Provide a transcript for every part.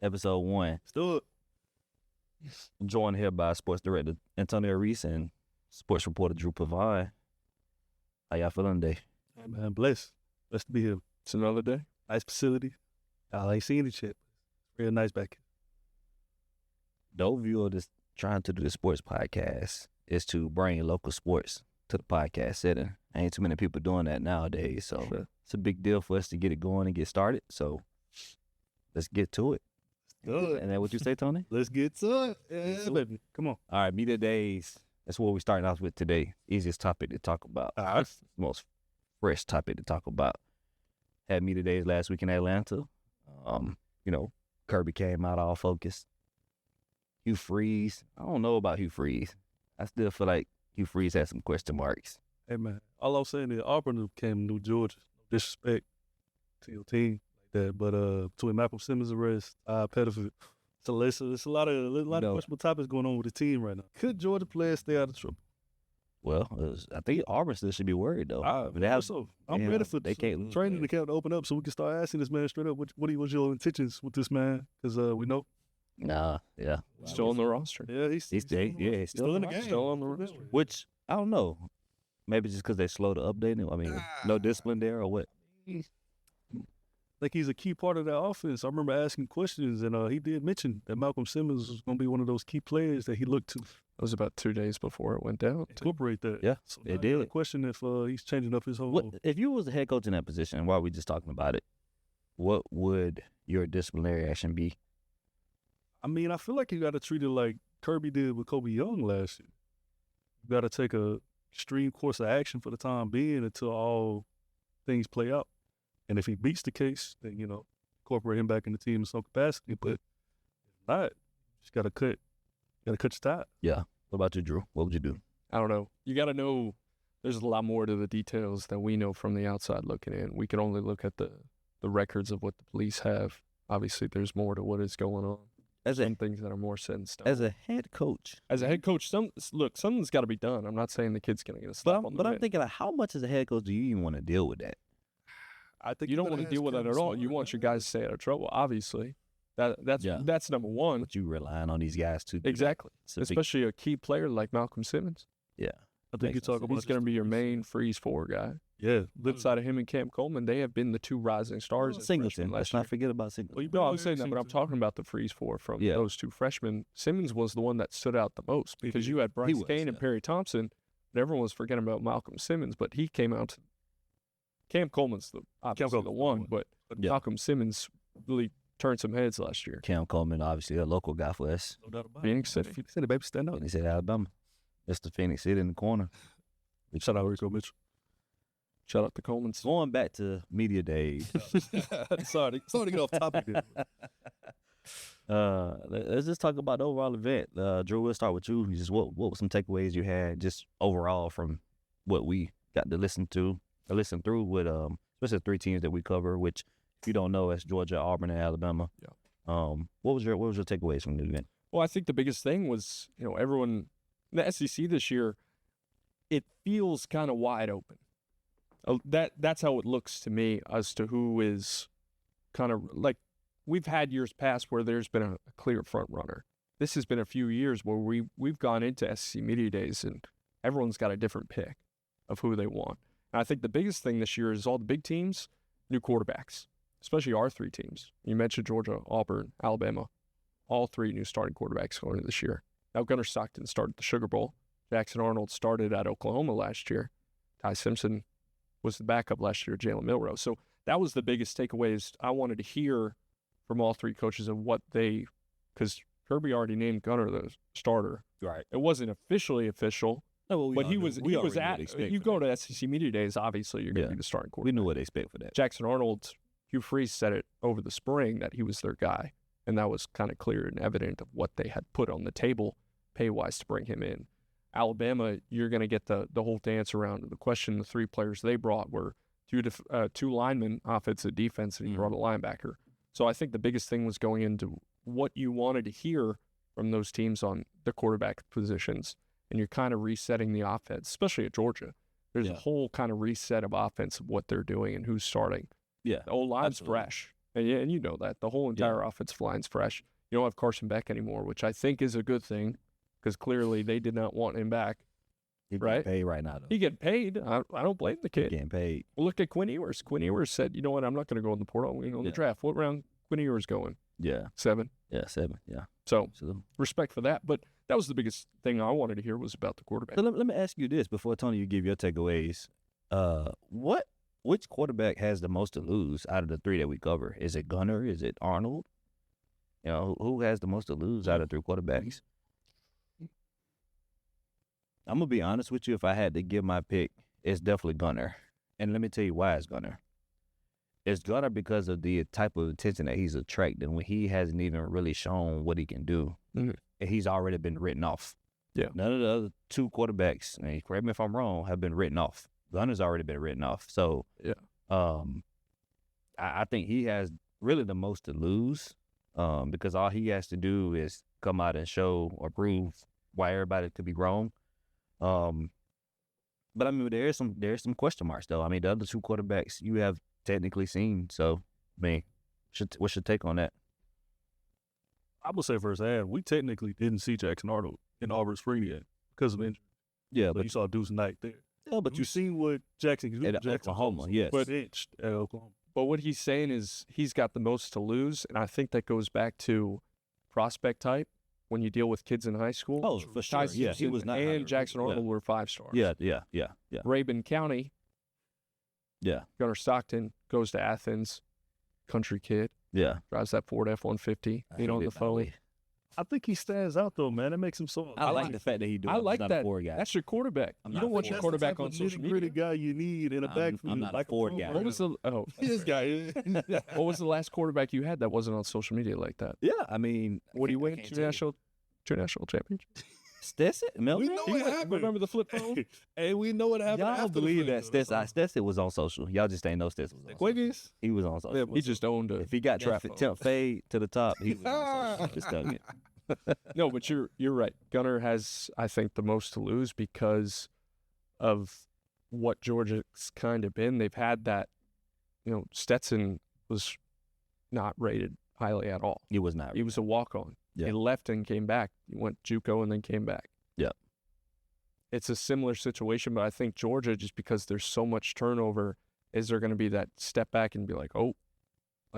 episode 1. Let's do it. I'm joined here by sports director Antonio Reese and sports reporter Drew Pavan. How y'all feeling today? Hey, man, blessed to be here. It's another day. Nice facility. I ain't seen it yet. Real nice back here. The overview of this trying to do the sports podcast is to bring local sports to the podcast setting. Ain't too many people doing that nowadays, so It's a big deal for us to get it going and get started. So let's get to it. Good. And then what you say, Tony? Let's get to it. Yeah, baby. Come on. All right, media days. That's what we're starting off with today. Easiest topic to talk about. All right. Most fresh topic to talk about. Had media days last week in Atlanta. Kirby came out all focused. Hugh Freeze. I don't know about Hugh Freeze. I still feel like Hugh Freeze has some question marks. Hey, man. All I'm saying is Auburn came to New Georgia. No disrespect to your team like that. But between Malcolm Simmons' arrest, Pettiford, there's a lot of questionable topics going on with the team right now. Could Georgia players stay out of trouble? Well, I think Auburn still should be worried, though. I'm ready for they can't lose, training the camp to open up so we can start asking this man straight up, what was your intentions with this man? Because we know. Nah, yeah. Still on the roster. Yeah, he's still in the game. Still on the roster. Which, I don't know. Maybe just because they slow to update him. I mean, no discipline there or what? Like he's a key part of that offense. I remember asking questions, and he did mention that Malcolm Simmons was going to be one of those key players that he looked to. It was about 2 days before it went down. Incorporate that. Yeah, so they did. The question if he's changing up his whole. What, if you was the head coach in that position, and while we just talking about it, what would your disciplinary action be? I mean, I feel like you got to treat it like Kirby did with Kobe Young last year. You got to take a extreme course of action for the time being until all things play out. And if he beats the case, then, incorporate him back in the team in some capacity. But if not, just got to cut your tie. Yeah. What about you, Drew? What would you do? I don't know. You got to know there's a lot more to the details that we know from the outside looking in. We can only look at the records of what the police have. Obviously, there's more to what is going on. Some things that are more set in stone. As a head coach, something's got to be done. I'm not saying the kid's going to get a slap on the But I'm head. thinking, how much as a head coach do you even want to deal with that? I think You don't want to deal with that at all. You want your guys to stay out of trouble, obviously. That's number one. But you relying on these guys too. Exactly. Especially a key player like Malcolm Simmons. Yeah. I think you talk about He's going to be your main freeze four guy. Yeah. Outside of him and Cam Coleman, they have been the two rising stars. Singleton. Let's not forget about Singleton. No, I'm saying that, but I'm talking about the freeze four from those two freshmen. Simmons was the one that stood out the most because you had Bryce Kane and Perry Thompson, but everyone was forgetting about Malcolm Simmons, but he came out. Cam Coleman's obviously the one, but Malcolm Simmons really turned some heads last year. Cam Coleman, obviously a local guy for us. No doubt about Phoenix City. Phoenix City, baby, stand up. And he said Alabama. That's the Phoenix City in the corner. Shout out Rico Mitchell. Shout out to Coleman. Going back to media days. Sorry to get off topic there. Let's just talk about the overall event. Drew, we'll start with you. Just what were some takeaways you had just overall from what we got to listen through with especially the three teams that we cover, which if you don't know, it's Georgia, Auburn, and Alabama. Yeah. What was your takeaways from the event? Well, I think the biggest thing was, everyone in the SEC this year, it feels kind of wide open. That's how it looks to me as to who is kind of like we've had years past where there's been a clear front runner. This has been a few years where we've gone into SEC Media Days and everyone's got a different pick of who they want. And I think the biggest thing this year is all the big teams, new quarterbacks, especially our three teams. You mentioned Georgia, Auburn, Alabama, all three new starting quarterbacks going into this year. Now Gunnar Stockton started the Sugar Bowl. Jackson Arnold started at Oklahoma last year. Ty Simpson was the backup last year, Jalen Milroe. So that was the biggest takeaways I wanted to hear from all three coaches of what because Kirby already named Gunnar the starter. Right. It wasn't officially official, but he was at, you go that. to SEC Media Days, obviously you're going to be the starting quarterback. We knew what they expect for that. Jackson Arnold, Hugh Freeze said it over the spring that he was their guy, and that was kind of clear and evident of what they had put on the table pay-wise to bring him in. Alabama, you're going to get the whole dance around. The question, the three players they brought were two linemen, offensive, defense, and he brought a linebacker. So I think the biggest thing was going into what you wanted to hear from those teams on the quarterback positions, and you're kind of resetting the offense, especially at Georgia. There's a whole kind of reset of offense of what they're doing and who's starting. Yeah, the O-line's fresh. And yeah, and you know that. The whole entire offensive line's fresh. You don't have Carson Beck anymore, which I think is a good thing because clearly they did not want him back. He's right? getting paid right now, though. He getting paid. I don't blame the kid. Getting paid. Well, look at Quinn Ewers. Quinn Ewers said, you know what, I'm not going to go in the portal. I'm going to go in the draft. What round Quinn Ewers going? Yeah. 7? Yeah, 7. Yeah. So Absolutely. respect for that. But that was the biggest thing I wanted to hear was about the quarterback. So let me ask you this before, Tony, you give your takeaways. Which quarterback has the most to lose out of the 3 that we cover? Is it Gunner? Is it Arnold? You know, who has the most to lose out of 3 quarterbacks? I'm going to be honest with you. If I had to give my pick, it's definitely Gunner. And let me tell you why it's Gunner. It's Gunner because of the type of attention that he's attracting when he hasn't even really shown what he can do. Mm-hmm. And he's already been written off. Yeah. None of the other 2 quarterbacks, and correct me if I'm wrong, have been written off. Gunner's already been written off. So yeah. I think he has really the most to lose because all he has to do is come out and show or prove why everybody could be wrong. But I mean, there's some question marks though. I mean, the other 2 quarterbacks you have technically seen. So, I mean, what's your take on that? I would say firsthand, we technically didn't see Jackson Arnold in Auburn spring yet because of injury. Yeah, but you saw Deuce Knight there. Yeah, but you seen what Jackson can do at Oklahoma, yes. But benched at Oklahoma. But what he's saying is he's got the most to lose, and I think that goes back to prospect type. When you deal with kids in high school, oh, for sure, yeah, he was not. And Jackson Arnold were 5 stars. Yeah. Rabun County, Gunnar Stockton goes to Athens, country kid, drives that Ford F-150, on the phone. I think he stands out though, man. It makes him so. I like the fact that he does. I like not that. A Ford guy. That's your quarterback. You don't want your quarterback on social media. That's the guy you need in a backfield. I'm not like a Ford guy. What was the this guy? What was the last quarterback you had that wasn't on social media like that? Yeah, I mean, what do you win? 2 national championships. Stetson? We know what happened. Remember the flip phone? Hey, we know what happened. Y'all don't believe that Stetson was on social. Y'all just ain't know Stetson was on social. Wiggins? He was on social. He just owned it. If he got that fade to the top, he was on social. Just telling you. No, but you're right. Gunner has, I think, the most to lose because of what Georgia's kind of been. They've had that, Stetson was not rated highly at all. He was not. He was a walk-on. Yeah. He left and came back. He went JUCO and then came back. Yeah. It's a similar situation, but I think Georgia, just because there's so much turnover, is there going to be that step back and be like, oh.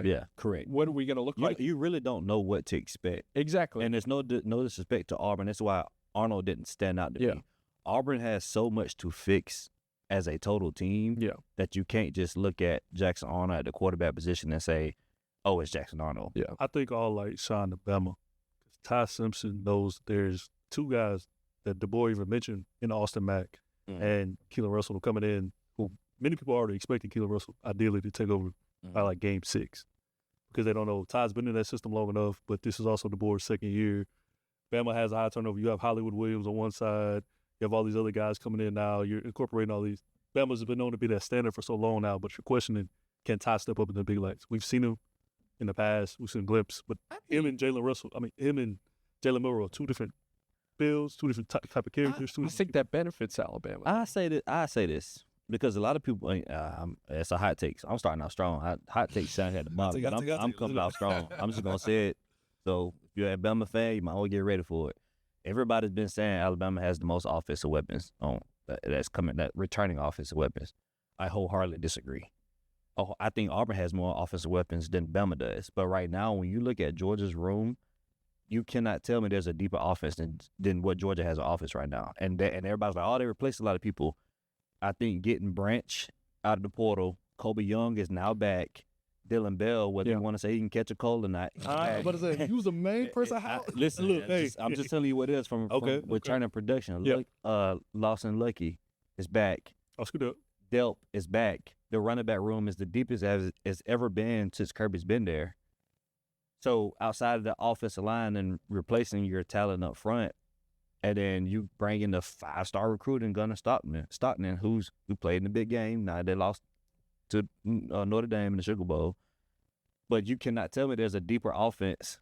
Yeah, correct. What are we going to look like? You really don't know what to expect. Exactly. And there's no disrespect to Auburn. That's why Arnold didn't stand out to me. Auburn has so much to fix as a total team that you can't just look at Jackson Arnold at the quarterback position and say, oh, it's Jackson Arnold. Yeah. I think all shine to Bama. Ty Simpson knows there's 2 guys that DeBoer even mentioned in Austin Mack and Keelan Russell coming in, who many people are already expecting Keelan Russell ideally to take over by game 6 because they don't know. Ty's been in that system long enough, but this is also DeBoer's 2nd year. Bama has a high turnover. You have Hollywood Williams on one side. You have all these other guys coming in now. You're incorporating all these. Bama's been known to be that standard for so long now, but you're questioning, can Ty step up in the big lights? We've seen him in the past. We've seen a glimpse, but him and Jalen Milroe, 2 different builds, 2 different type of characters. I think that benefits Alabama. I say this because a lot of people, it's a hot take. So I'm starting out strong. Hot take sound at the bottom, but I'm coming out strong. I'm just going to say it. So if you're an Alabama fan, you might want to get ready for it. Everybody's been saying Alabama has the most offensive weapons that returning offensive weapons. I wholeheartedly disagree. Oh, I think Auburn has more offensive weapons than Bama does. But right now, when you look at Georgia's room, you cannot tell me there's a deeper offense than what Georgia has on offense right now. And everybody's like, oh, they replaced a lot of people. I think getting Branch out of the portal, Kobe Young is now back. Dylan Bell, whether you want to say he can catch a cold or not. What is that? He was the main person. Listen, look, I'm just telling you what it is from returning production. Look, Lawson Lucky is back. Oh, scoot up. Delp is back. The running back room is the deepest it's ever been since Kirby's been there. So outside of the offensive line and replacing your talent up front, and then you bring in the 5-star recruit and Gunnar Stockton, who played in the big game. Now they lost to Notre Dame in the Sugar Bowl. But you cannot tell me there's a deeper offense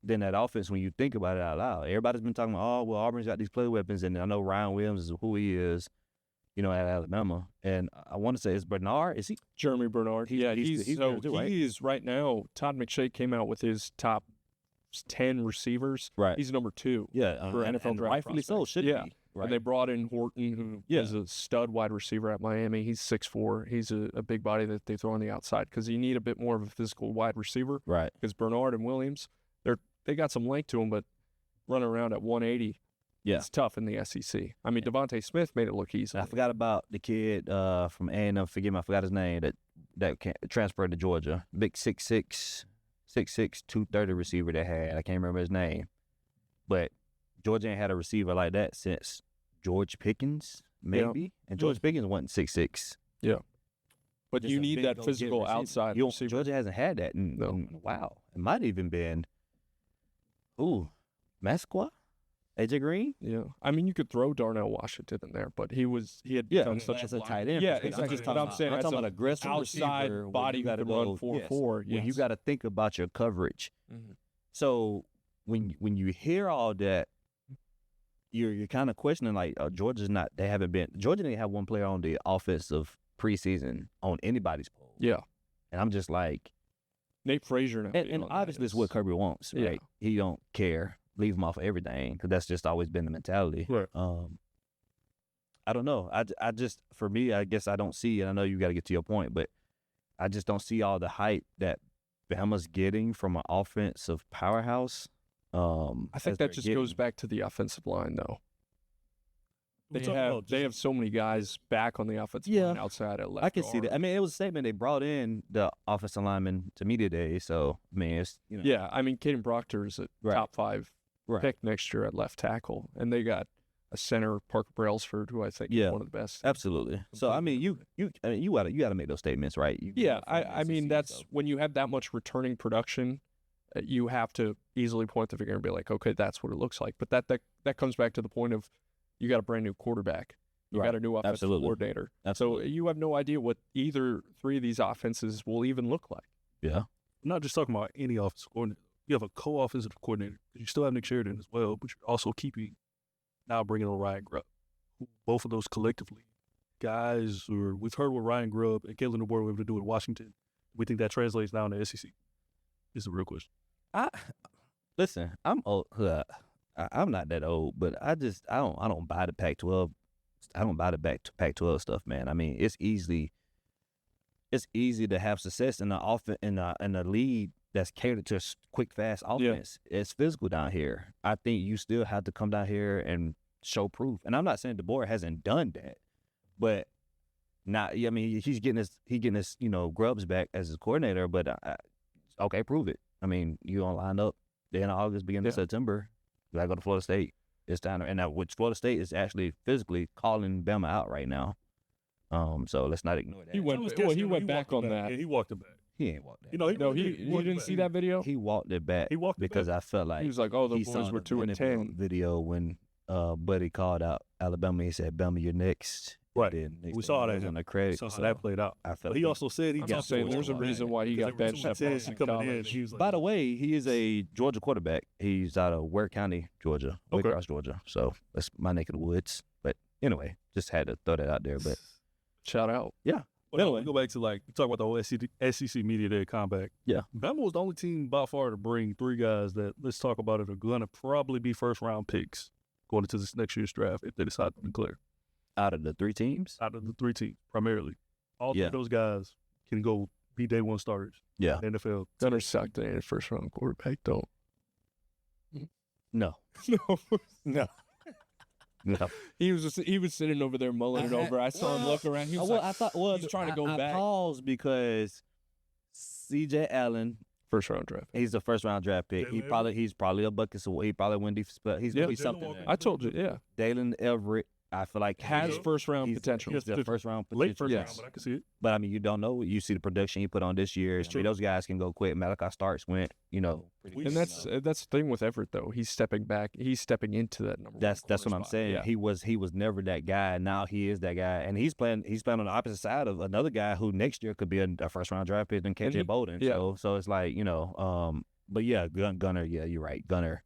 than that offense when you think about it out loud. Everybody's been talking about, oh, well, Auburn's got these play weapons, and I know Ryan Williams is who he is. at Alabama. And I want to say it's Bernard. Is he? Jeremy Bernard. He's there too, right? he is right now. Todd McShay came out with his top 10 receivers. Right. He's number 2. Yeah, for and NFL draft rightfully so. prospects. Should Yeah. be. Right. And they brought in Horton, who is a stud wide receiver at Miami. He's 6'4". He's a big body that they throw on the outside because you need a bit more of a physical wide receiver. Right. Because Bernard and Williams, they got some length to them, but running around at 180, it's tough in the SEC. I mean, Devontae Smith made it look easy. I forgot about the kid from A&M. Forgive me, I forgot his name. That transferred to Georgia. Big 6'6", 230 receiver they had. I can't remember his name, but Georgia ain't had a receiver like that since George Pickens, maybe. And George Pickens wasn't 6'6". Yeah. But Just you a need big that go-get physical receiver. outside You don't- receiver. Georgia hasn't had that in a while. It might even been, Masqua? AJ Green? Yeah. I mean, you could throw Darnell Washington in there, but he had become such as a tight end. Yeah, perspective. exactly. But I'm saying I'm as talking a about aggressive outside receiver when body you who gotta can run go 4-4. when you got to think about your coverage. Mhm. So when you hear all that, you're kind of questioning like Georgia didn't have one player on the offensive preseason on anybody's poll. Yeah. And I'm just like, Nate Frazier now. and obviously it's what Kirby wants, Yeah. right? He don't care, leave him off of everything because that's just always been the mentality. Right. I don't know. I just, for me, I guess I don't see, and I know you got to get to your point, but I just don't see all the hype that Bama's getting from an offensive powerhouse. I think that just goes back to the offensive line, though. They have so many guys back on the offensive line outside at left. I can see that. I mean, it was a statement. They brought in the offensive lineman to media day, so I mean, it's Yeah, I mean, Caden Proctor is a top 5 Right. pick next year at left tackle, and they got a center, Parker Brailsford, who I think is one of the best. Absolutely. So I mean, you gotta make those statements, right? I mean, that's when you have that much returning production, you have to easily point the finger and be like, okay, that's what it looks like. But that comes back to the point of you got a brand new quarterback, you got a new offensive coordinator, so you have no idea what either 3 of these offenses will even look like. Yeah. I'm not just talking about any offensive coordinator. You have a co-offensive coordinator. You still have Nick Sheridan as well, but you're also now bringing on Ryan Grubb. Both of those collectively, guys, we've heard what Ryan Grubb and Kalen DeBoer were able to do at Washington. We think that translates down to SEC. It's a real question. Listen, I'm old. I'm not that old, but I don't buy the Pac-12. I don't buy the Pac-12 stuff, man. I mean, it's easy to have success in the offense in the league that's catered to quick, fast offense. Yeah. It's physical down here. I think you still have to come down here and show proof. And I'm not saying DeBoer hasn't done that, but not. I mean, he's getting his Grubbs back as his coordinator. But okay, prove it. I mean, you gonna line up the end of August, beginning of September. You gotta go to Florida State. It's time, and now which Florida State is actually physically calling Bama out right now. So let's not ignore that. He went back on that. Yeah, he walked it back. He ain't walked that. You didn't see that video. He walked it back. Because I felt like he was like, "Oh, the boys were 2-10." Video when Buddy called out Alabama, he said, "Bama, you're next." Right. We saw that on the credit. So how that played out. But he also said he got saying there's a reason why he got benched at Boston College. By the way, he is a Georgia quarterback. He's out of Ware County, Georgia, Waycross, Georgia. So that's my neck of the woods. But anyway, just had to throw that out there. But shout out. Yeah. But anyway, go back to we talk about the whole SEC Media Day comeback. Yeah. Bama was the only team by far to bring 3 guys that, let's talk about it, are going to probably be first-round picks going into this next year's draft if they decide to declare. Out of the 3 teams? Out of the 3 teams, primarily. All 3 of those guys can go be day 1 starters. Yeah. In the NFL. Gunner sucked in a first-round quarterback, don't. No. No. He was sitting over there mulling it over. I saw him look around. He was he's trying to go back. I paused because C.J. Allen, first-round draft. He's a first-round draft pick. He's probably a bucket away. He probably win defense, but he's gonna be something. I told you, yeah. Dalen Everett, I feel like has first-round potential. He's the first-round potential. Late first round, but I can see it. But I mean, you don't know. You see the production he put on this year. I mean, those guys can go quick. Malachi Starks went, and that's the thing with Everett though. He's stepping back. He's stepping into that number. That's what I'm saying. Yeah. He was never that guy. Now he is that guy, and he's playing on the opposite side of another guy who next year could be a first-round draft pick than KJ Bolden. Yeah. So it's like but yeah, Gunner. Yeah, you're right, Gunner.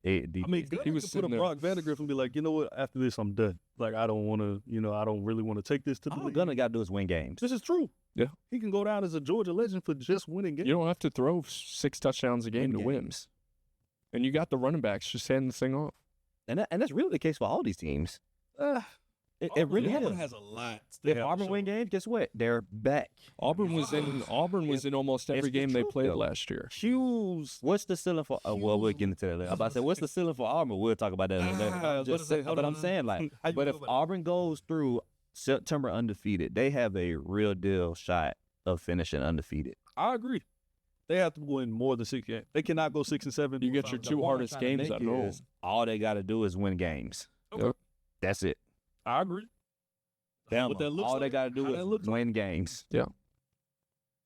I mean, he was could put sitting a there. Brock Vandegrift and be like, you know what? After this, I'm done. Like, I don't want to, I don't really want to take this to the All league. Gunner got to do is win games. This is true. Yeah. He can go down as a Georgia legend for just winning games. You don't have to throw 6 touchdowns a game to win. And you got the running backs just handing the thing off. And that's really the case for all these teams. It really Auburn is. has a lot. If Auburn win games, guess what? They're back. Auburn was in almost every game they played last year. Hughes. What's the ceiling for? Well, we'll get into that later. I'm about to say, what's the ceiling for Auburn? We'll talk about that later. But I'm saying, like, but if Auburn goes through September undefeated, they have a real deal shot of finishing undefeated. I agree. They have to win more than 6 games. They cannot go 6 and 7. You get your 2 hardest games at home. All they got to do is win games. Okay. That's it. I agree. What that looks All they like, got to do how that is looks like. win games. Yeah.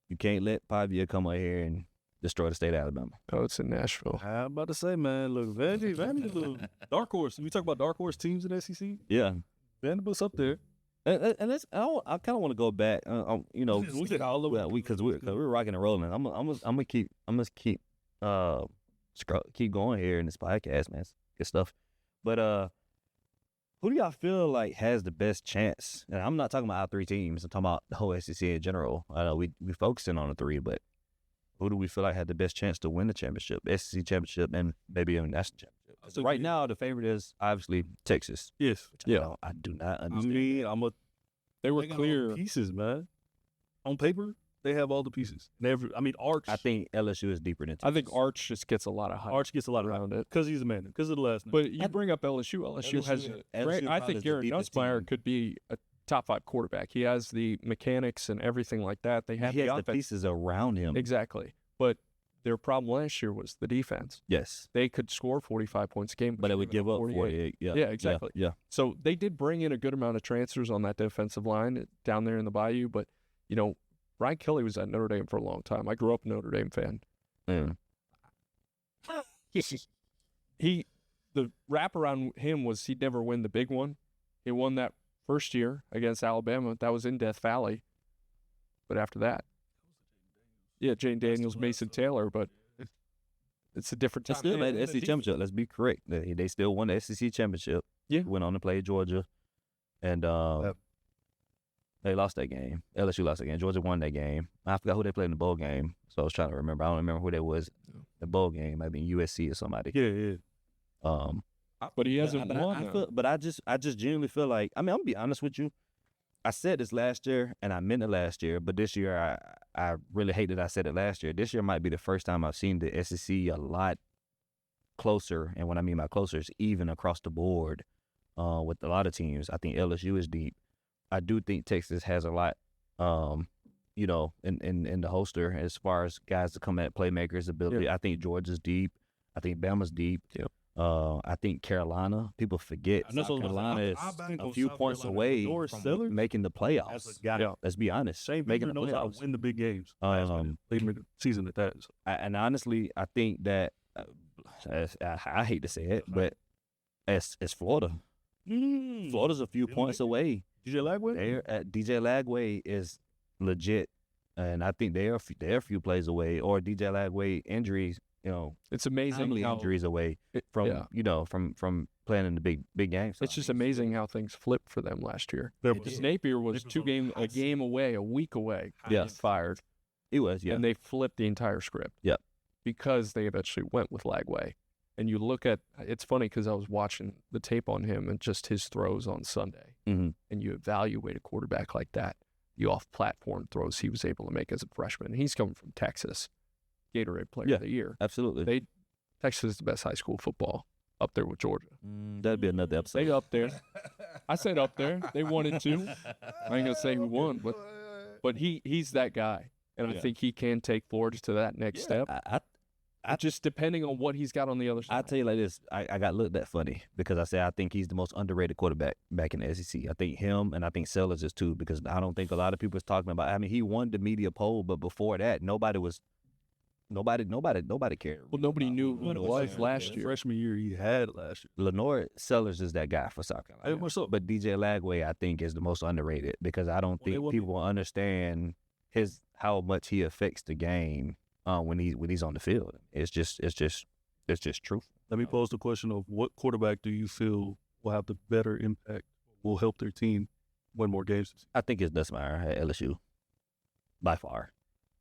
You can't let Pavia come out here and destroy the state of Alabama. Oh, it's in Nashville. I'm about to say, man, look, Vandy's a little dark horse. We talk about dark horse teams in the SEC. Yeah. Vanderbilt's up there. And that's, I kind of want to go back. We get all of it. Because we're rocking and rolling. I'm gonna keep keep going here in this podcast, man. It's good stuff. But who do y'all feel like has the best chance? And I'm not talking about our 3 teams. I'm talking about the whole SEC in general. I know we focusing on the 3, but who do we feel like had the best chance to win the championship, SEC championship, and maybe even national championship? So right now, the favorite is obviously Texas. Yes. Yeah. I do not I understand. mean, They were they got all clear. the pieces, man. On paper, they have all the pieces. Arch. I think LSU is deeper than Texas. I think Arch just gets a lot of hype Arch gets a lot around of it. because he's a man, because of the last name. But you bring up LSU. LSU has LSU great. I probably think is the Garrett deepest Nussmeier team. could be a top 5 quarterback. He has the mechanics and everything like that. They have he has the the offense. pieces around him. Exactly. But their problem last year was the defense. Yes. They could score 45 points a game, But it would give up 48. 48. Yeah. Yeah, exactly. Yeah. So they did bring in a good amount of transfers on that defensive line down there in the Bayou. But, Brian Kelly was at Notre Dame for a long time. I grew up a Notre Dame fan. Yeah. The wrap around him was he'd never win the big one. He won that first year against Alabama. That was in Death Valley. But after that, Jane Daniels, Mason Taylor, but it's a different time. They still made the SEC championship. Let's be correct. They still won the SEC championship. Yeah. Went on to play Georgia. And they lost that game. LSU lost that game. Georgia won that game. I forgot who they played in the bowl game. So I was trying to remember. I don't remember who they was. The bowl game. Might be USC or somebody. Yeah. But he hasn't won. But I just genuinely feel like, I'm gonna be honest with you. I said this last year, and I meant it last year, but this year I really hate that I said it last year. This year might be the first time I've seen the SEC a lot closer, and what I mean by closer is even across the board with a lot of teams. I think LSU is deep. I do think Texas has a lot, in the holster as far as guys to come at playmakers' ability. Yeah. I think Georgia's deep. I think Bama's deep. Yeah. I think Carolina, people forget South Carolina is a few points away from making the playoffs. Let's be honest. Shane making Beamer the knows how playoffs. to win the big games. Um, Late season at that. And honestly, I think that I hate to say it, but it's Florida. Florida's a few points away. DJ Lagway? DJ Lagway is legit, and I think they're a few plays away. Or DJ Lagway injuries, It's amazing how injuries away from playing in the big games. It's just amazing how things flipped for them last year. They're- Napier was a game away, a week away. Yeah. Getting fired, It was, yeah. and they flipped the entire script. Yep. Because they eventually went with Lagway. And you look at it's funny because I was watching the tape on him and just his throws on Sunday, Mhm. and you evaluate a quarterback like that, the off-platform throws he was able to make as a freshman. He's coming from Texas, Gatorade Player of the Year. Absolutely. Texas is the best high school football, up there with Georgia. That'd be another episode. They up there. I said up there. They wanted to. I ain't gonna say who won, but he's that guy, and I think he can take Florida to that next step. I Just depending on what he's got on the other side. I tell you like this, I got looked at funny because I said I think he's the most underrated quarterback back in the SEC. I think him and I think Sellers is too, because I don't think a lot of people is talking about. I mean, he won the media poll, but before that, nobody cared. Well, nobody knew who it was last year. Freshman year he had last year. Lenore Sellers is that guy for South Carolina. Hey, what's up? But DJ Lagway, I think, is the most underrated because I don't think people understand how much he affects the game when he's on the field. It's just truth. Let me pose the question of what quarterback do you feel will have the better impact, will help their team win more games? I think it's Nussmeier at LSU, by far.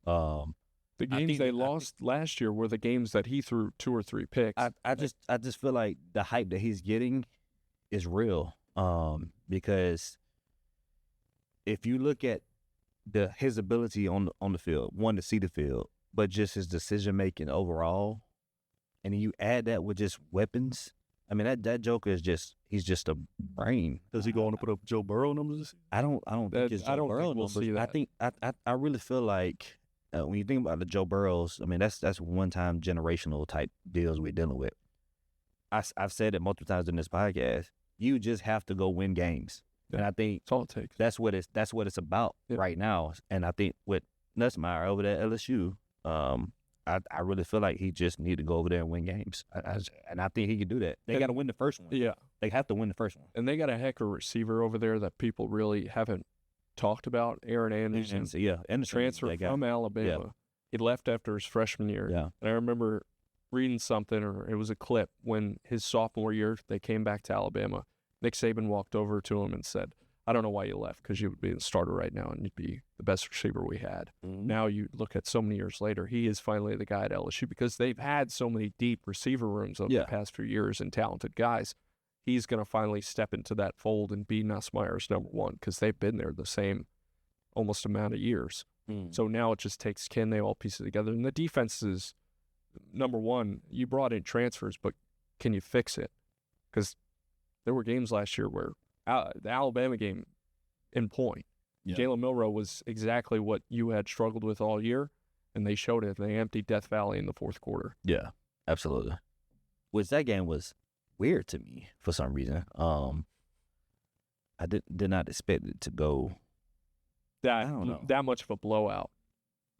The games they lost last year were the games that he threw 2 or 3 picks. I just feel like the hype that he's getting is real. Because if you look at his ability on the field, one, to see the field, but just his decision making overall, and then you add that with just weapons. I mean, that Joker is he's just a brain. Does he go on to put up Joe Burrow numbers? I don't think it's Joe Burrow we'll numbers. see that. I really feel like when you think about the Joe Burrows, I mean, that's one-time generational type deals we're dealing with. I've said it multiple times in this podcast. You just have to go win games, and I think that's all it takes. That's what it's about right now. And I think with Nussmeier over there at LSU, I really feel like he just need to go over there and win games. And I think he can do that. They got to win the first one. Yeah. They have to win the first one. And they got a heck of a receiver over there that people really haven't talked about, Aaron Anderson. And the transfer from Alabama. Yeah. He left after his freshman year. Yeah. And I remember reading something, or it was a clip, when his sophomore year they came back to Alabama. Nick Saban walked over to him and said, I don't know why you left, because you would be the starter right now and you'd be the best receiver we had. Mm-hmm. Now you look at so many years later, he is finally the guy at LSU, because they've had so many deep receiver rooms over the past few years and talented guys. He's going to finally step into that fold and be Nussmeier's number one, because they've been there the same almost amount of years. So now it just takes, can they all piece it together? And the defense is, number one, you brought in transfers, but can you fix it? Because there were games last year where the Alabama game in point, Jalen Milroe was exactly what you had struggled with all year, and they showed it. They emptied Death Valley in the fourth quarter. Yeah, absolutely. Which that game was weird to me for some reason. I did not expect it to go that much of a blowout.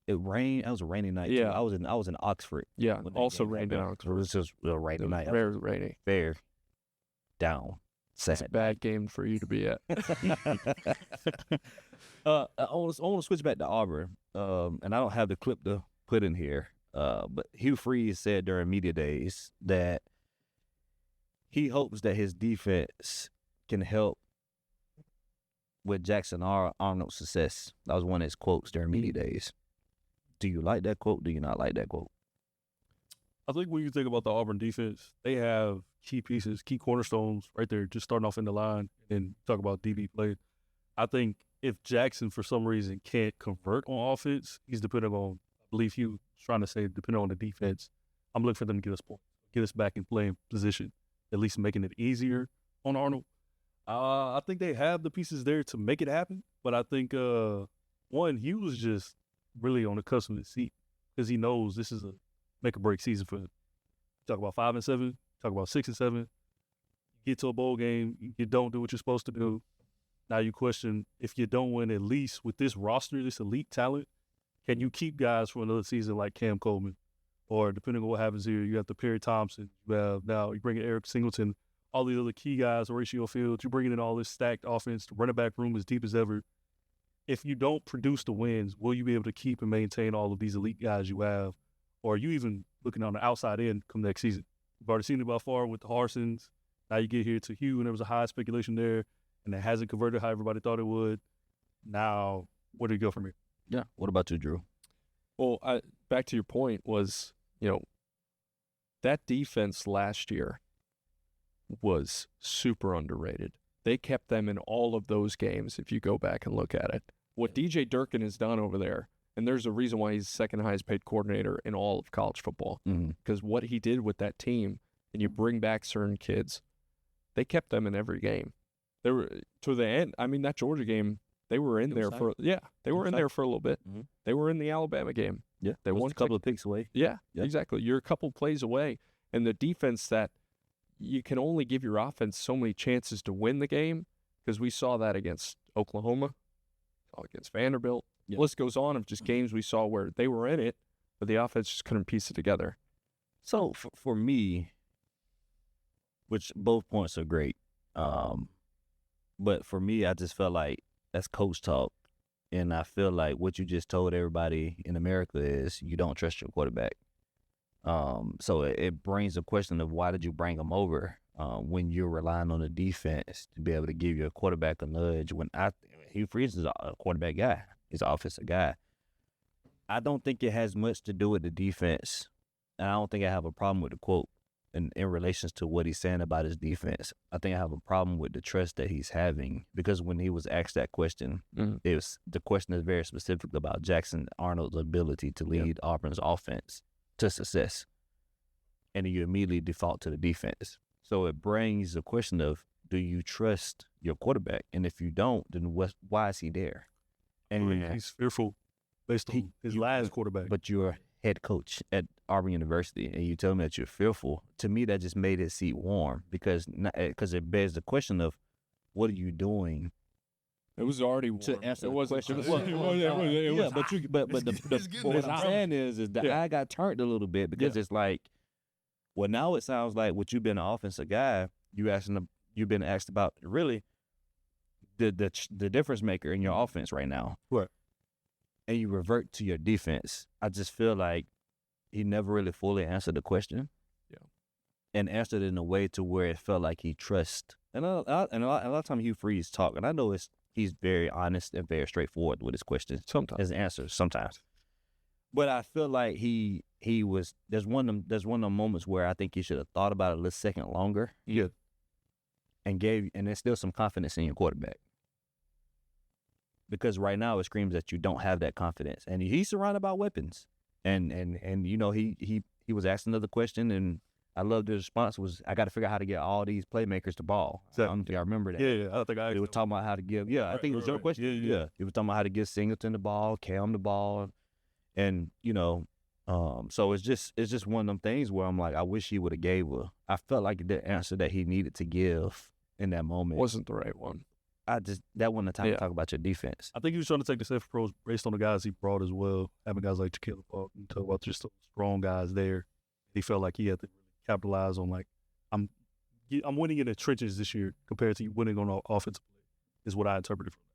It rained. It was a rainy night. Yeah, too. I was in Oxford. Yeah, also rained in Oxford. It was just a rainy night. Very rainy. Very down. It's a bad game for you to be at. I want to switch back to Auburn, and I don't have the clip to put in here. But Hugh Freeze said during media days that he hopes that his defense can help with Jackson Arnold's success. That was one of his quotes during media days. Do you like that quote? Do you not like that quote? I think when you think about the Auburn defense, they have key pieces, key cornerstones right there, just starting off in the line and talk about DB play. I think if Jackson, for some reason, can't convert on offense, he's depending on, I believe he was trying to say, depending on the defense, I'm looking for them to get us points, get us back in playing position, at least making it easier on Arnold. I think they have the pieces there to make it happen, but I think, one, he was just really on the cusp of his seat because he knows this is a make-or-break season for him. Talk about 5-7, talk about 6-7. Get to a bowl game, you don't do what you're supposed to do. Now you question, if you don't win, at least with this roster, this elite talent, can you keep guys for another season like Cam Coleman? Or depending on what happens here, you have the Perry Thompson. You have now you bring in Eric Singleton, all the other key guys, Horatio Fields. You're bringing in all this stacked offense. The running back room as deep as ever. If you don't produce the wins, will you be able to keep and maintain all of these elite guys you have? Or are you even looking on the outside end come next season? We've already seen it by far with the Harsons. Now you get here to Hugh, and there was a high speculation there, and it hasn't converted how everybody thought it would. Now, where do you go from here? Yeah. What about you, Drew? Well, back to your point was, that defense last year was super underrated. They kept them in all of those games if you go back and look at it. What DJ Durkin has done over there, and there's a reason why he's the second highest paid coordinator in all of college football, because what he did with that team, and you bring back certain kids, they kept them in every game. They were to the end. I mean, that Georgia game, they were in there for they were in there for a little bit. Mm-hmm. They were in the Alabama game. Yeah, they won a couple of picks away. Yeah, exactly. You're a couple plays away, and the defense that you can only give your offense so many chances to win the game, because we saw that against Oklahoma, against Vanderbilt. The list goes on of just games we saw where they were in it, but the offense just couldn't piece it together. So for me, which both points are great, but for me, I just felt like that's coach talk, and I feel like what you just told everybody in America is you don't trust your quarterback. So it brings a question of why did you bring him over when you're relying on the defense to be able to give your quarterback a nudge. When Hugh Freeze is a quarterback guy, he's an offensive guy. I don't think it has much to do with the defense, and I don't think I have a problem with the quote in relations to what he's saying about his defense. I think I have a problem with the trust that he's having, because when he was asked that question, the question is very specific about Jackson Arnold's ability to lead Auburn's offense to success, and you immediately default to the defense. So it brings the question of, do you trust your quarterback? And if you don't, then why is he there? And he's fearful based on his last quarterback. But you're a head coach at Auburn University, and you tell me that you're fearful. To me, that just made his seat warm, because it bears the question of, what are you doing? It was already warm. To answer it the wasn't. question. It was. But what I'm saying is the eye got turned a little bit, because it's like, well, now it sounds like what you've been an offensive guy, you've been asked about really the difference maker in your offense right now. Right. And you revert to your defense. I just feel like he never really fully answered the question. Yeah. And answered it in a way to where it felt like he trusts. And a lot of times Hugh Freeze talk, and I know he's very honest and very straightforward with his questions. Sometimes. His answers, sometimes. But I feel like he was, there's one of them moments where I think he should have thought about it a little second longer. Yeah. And there's still some confidence in your quarterback. Because right now it screams that you don't have that confidence. And he's surrounded by weapons. And you know, he was asked another question, and I love the response was, I got to figure out how to get all these playmakers the ball. Exactly. I don't think I remember that. Yeah, I think he was talking about how to give, I think it was your question. Yeah. He was talking about how to give Singleton the ball, Cam the ball. And, you know, so it's just one of them things where I'm like, I wish he would have gave I felt like the answer that he needed to give in that moment wasn't the right one. That wasn't the time to talk about your defense. I think he was trying to take the step for pros based on the guys he brought as well. Having guys like Caleb Falk and talk about just the strong guys there. He felt like he had to capitalize on, like, I'm winning in the trenches this year compared to winning on offensive play, is what I interpreted from that.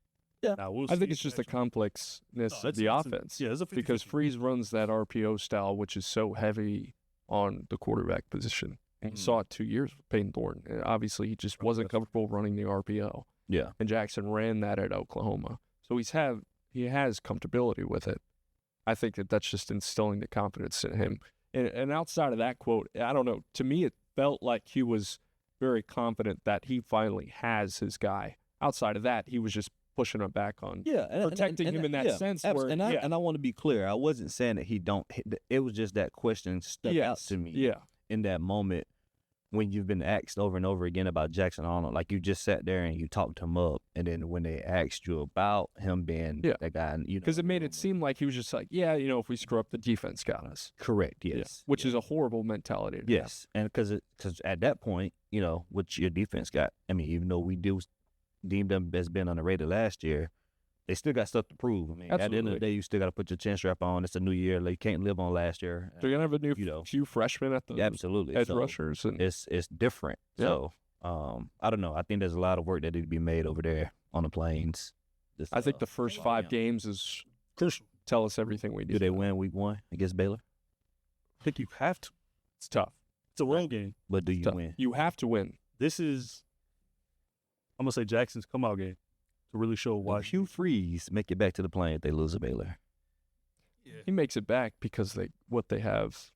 Yeah, now, I think it's just the complexness of the offense. It's a 50-50. Because Freeze runs that RPO style, which is so heavy on the quarterback position. And you saw it 2 years with Peyton Thornton. And obviously, he just wasn't comfortable running the RPO. Yeah. And Jackson ran that at Oklahoma. So he has comfortability with it. I think that's just instilling the confidence in him. And outside of that quote, I don't know. To me, it felt like he was very confident that he finally has his guy. Outside of that, he was just pushing him back on protecting him in that sense. And I want to be clear. I wasn't saying that he don't. It was just that question stuck out to me in that moment when you've been asked over and over again about Jackson Arnold. Like, you just sat there and you talked him up, and then when they asked you about him being that guy, because it made it seem like he was just like, if we screw up, the defense got us. Correct. Yes. Which is a horrible mentality. Yes, and because at that point, what your defense got. I mean, even though we deemed them as being underrated last year, they still got stuff to prove. I mean, at the end of the day, you still got to put your chin strap on. It's a new year. Like, you can't live on last year. So you're going to have a new few freshmen at the edge rushers. And it's different. Yeah. So, I don't know. I think there's a lot of work that needs to be made over there on the Plains. I think the first 5 games is crucial. Tell us everything we do. Do they win week 1 against Baylor? I think you have to. It's tough. It's a road game. But do you win? You have to win. This is, I'm going to say, Jackson's come-out game. To really show why. Hugh Freeze make it back to the plane if they lose to Baylor. Yeah. He makes it back because what they have.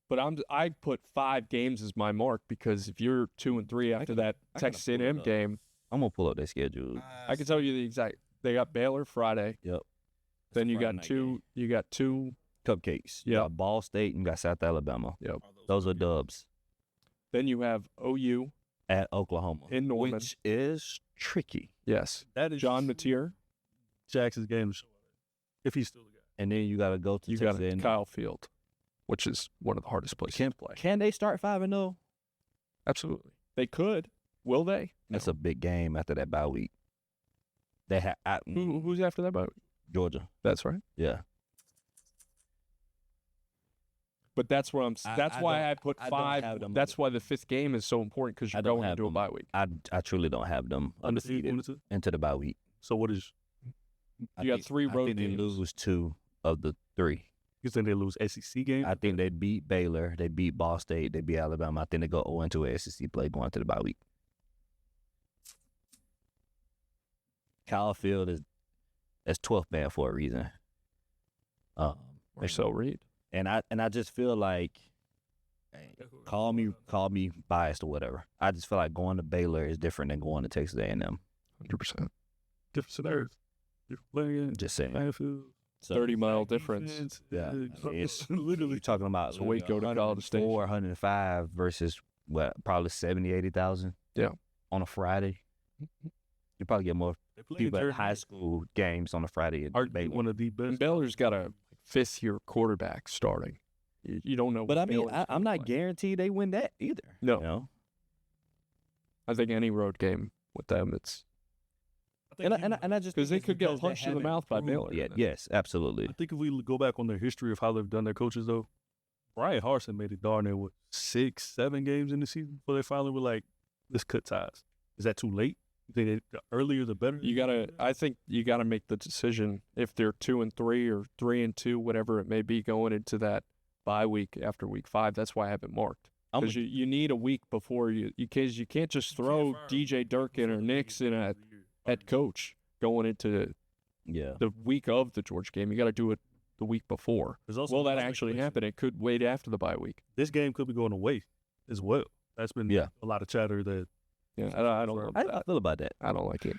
But I put 5 games as my mark, because if you're 2-3 after that Texas A&M game, I'm gonna pull up their schedule. I can tell you the exact. They got Baylor Friday. Yep. Then you got two. You got 2 cupcakes. Yeah. You got Ball State and you got South Alabama. Yep. Those are dubs. Then you have OU at Oklahoma in Norman, which is tricky. Yes, that is John Mateer. Jackson's game to show if he's still the guy. And then you got to go to Kyle Field, which is one of the hardest places to play. Can they start 5-0? Absolutely, they could. Will they? That's a big game after that bye week. They have who's after that bye week? Georgia. That's right. Yeah. But that's where That's why I put 5. That's why the 5th game is so important, because you're going into a bye week. I truly don't have them undefeated into the bye week. So what is? You got 3 road games. They lose 2 of the 3. You think they lose SEC game? I think they beat Baylor, they beat Ball State, they beat Alabama. I think they go 0-2 at SEC play going to the bye week. Kyle Field that's 12th man for a reason. Marcel Reed. And I just feel like, call me biased or whatever. I just feel like going to Baylor is different than going to Texas A&M. 100%. Different scenarios. Different playing. Just saying. Battlefield. So, 30-mile difference. Defense. Yeah, It's you're literally talking about So Waco to College Station. 105 versus what, probably 70, 80,000. Yeah. On a Friday. You probably get more they play people at Jersey. high school games on a Friday. At Arguably Baylor. one of the best. And Baylor's got a fifth-year quarterback starting. You don't know. But what I mean, Baylor's I'm gonna not play. guaranteed they win that either. No. You know? I think any road game with them, it's And I just because think they it's could get because they punched in the haven't mouth by proved- Baylor. Yeah, yes, absolutely. I think if we go back on their history of how they've done their coaches, though, Brian Harsin made it darn near, 6, 7 games in the season before they finally were like, let's cut ties. Is that too late? You think the earlier the better? I think you gotta make the decision if they're 2-3 or 3-2, whatever it may be, going into that bye week after week 5. That's why I have it marked. I'm Because you need a week before you can't just throw DJ Durkin or Nix in at head coach going into yeah. the week of the Georgia game. You got to do it the week before. There's also Will that another actually speculation. happen? It could wait after the bye week. This game could be going away as well. That's been Yeah. a lot of chatter that Yeah, I don't love How do you that. feel about that? I don't like it.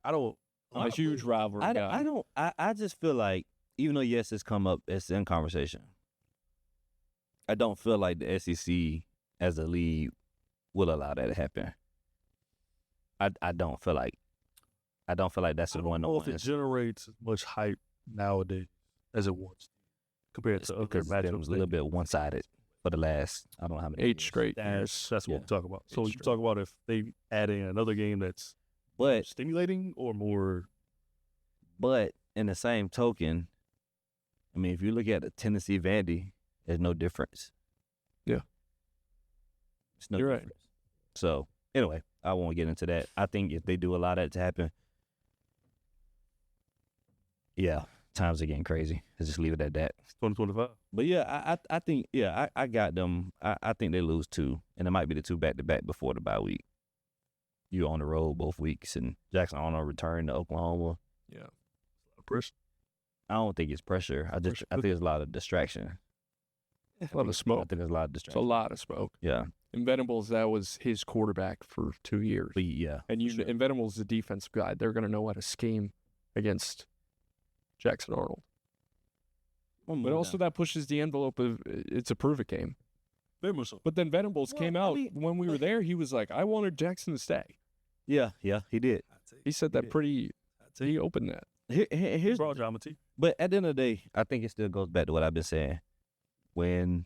I don't. I'm a huge rivalry guy. I just feel like, even though, yes, it's come up, it's in conversation, I don't feel like the SEC as a league will allow that to happen. I don't feel like that's I the don't one. know if it generates as much hype nowadays as it once compared It's to other because it matchups. was a little bit one-sided for the last, I don't know how many 8 years. straight That's years. what Yeah. we talk about. So It's you talk about if they add in another game that's But stimulating or more. But in the same token, I mean, if you look at the Tennessee Vandy, there's no difference. Yeah. It's no You're right. difference. So anyway, I won't get into that. I think if they do allow that to happen, yeah, times are getting crazy. Let's just leave it at that. 2025. But yeah, I think, yeah, I got them. I think they lose 2, and it might be the 2 back-to-back before the bye week. You're on the road both weeks, and Jackson on a return to Oklahoma. Yeah. Pressure. I don't think it's pressure. I think there's a lot of distraction. A lot of I smoke. think there's a lot of It's a distraction. lot of smoke. Yeah. And Venables, that was his quarterback for 2 years. But yeah. And and Venables is a defensive guy. They're going to know how to scheme against Jackson Arnold. But also that pushes the envelope of it's a prove it game. Very much so. But then Venables Well, came I out mean, when we were there. He was like, I wanted Jackson to stay. Yeah, he did. He said that did. pretty, he opened that. Here's Broad drama T. But at the end of the day, I think it still goes back to what I've been saying. Win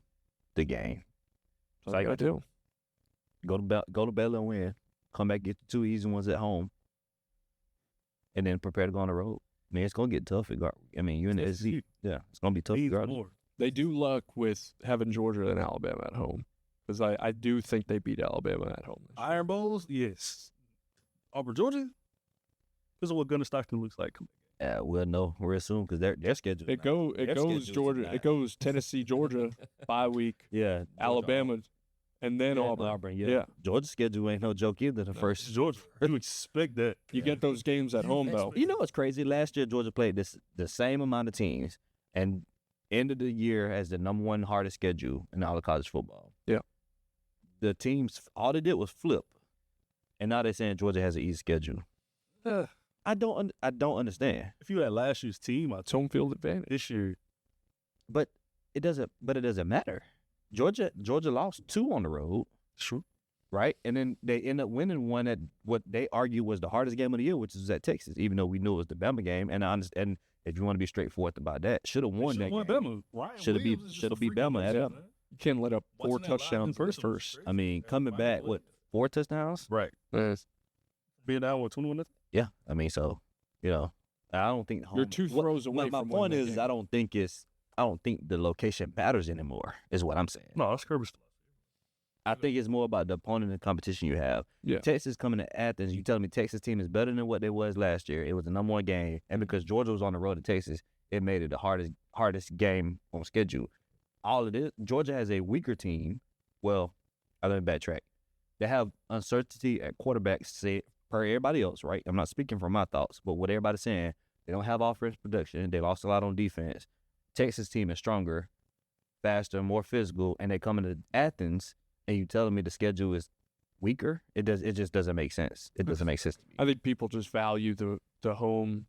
the game. That's all you got to do. Go to Baylor and win. Come back, get the 2 easy ones at home. And then prepare to go on the road. I mean, it's going to get tough. I mean, you're in the SEC. Yeah, it's going to be tough. Needs regardless. more. They do luck with having Georgia and Alabama at home. Because I do think they beat Alabama at home. Iron Bowls, yes. Auburn, Georgia. This is what Gunnar Stockton looks like. We'll know real soon because their schedule. It goes Georgia. It goes Tennessee, Georgia, bye week, Yeah. Alabama, and then Auburn. Auburn, yeah. Yeah. Georgia's schedule ain't no joke either. The first. Georgia. You expect that. You get those games at home though. You know what's crazy? Last year, Georgia played the same amount of teams and ended the year as the number 1 hardest schedule in all of college football. Yeah. The teams, all they did was flip. And now they're saying Georgia has an easy schedule. I don't understand. If you had last year's team, It's home field advantage. this year, But it doesn't matter. Georgia lost 2 on the road. true. Right? And then they end up winning one at what they argue was the hardest game of the year, which is at Texas, even though we knew it was the Bama game. And I understand, if you want to be straightforward about that, should have won that game. Bama. Ryan Should have Williams is just a beat freaking Bama at monster, it. man. You can't let up 4 Watching that live touchdowns in person was first. crazy. I mean, coming back, 4 touchdowns? Right. Being down with 21 nothing. Yeah. I mean, so, I don't think You're 2 throws away my from point winning that is, game. I don't think the location matters anymore, is what I'm saying. No, that's Kirby's. I think it's more about the opponent and competition you have. Yeah. Texas coming to Athens, you telling me Texas team is better than what they was last year. It was the number 1 game. And because Georgia was on the road to Texas, it made it the hardest game on schedule. All of this, Georgia has a weaker team. Well, I let me backtrack. They have uncertainty at quarterback, say, per everybody else, right? I'm not speaking from my thoughts, but what everybody's saying, they don't have offensive production. They lost a lot on defense. Texas team is stronger, faster, more physical, and they come into Athens, and you telling me the schedule is weaker? It just doesn't make sense. It doesn't make sense to me. I think people just value the home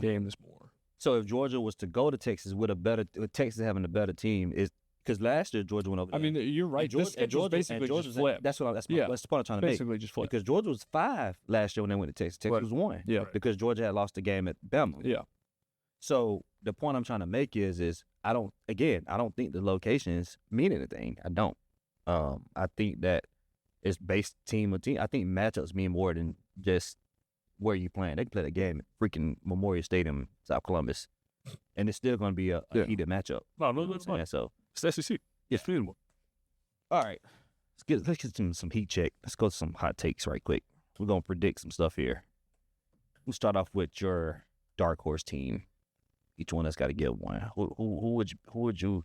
games more. So if Georgia was to go to Texas with Texas having a better team, is because last year Georgia went over there. I mean, you're right. This schedule's basically just flipped. That's the point I'm trying to make. Basically just flipped. Because Georgia was 5 last year when they went to Texas. Texas was 1. Yeah. Because Georgia had lost the game at Bama. Yeah. So the point I'm trying to make is I don't think the locations mean anything. I don't. I think that it's based team on team. I think matchups mean more than just where you playing. They can play the game at freaking Memorial Stadium, South Columbus, and it's still going to be a heated matchup. No, that's fine. So it's the SEC. Yeah. It's feasible. All right, let's get some heat check. Let's go to some hot takes right quick. We're gonna predict some stuff here. We'll start off with your dark horse team. Each one has got to give one. Who would you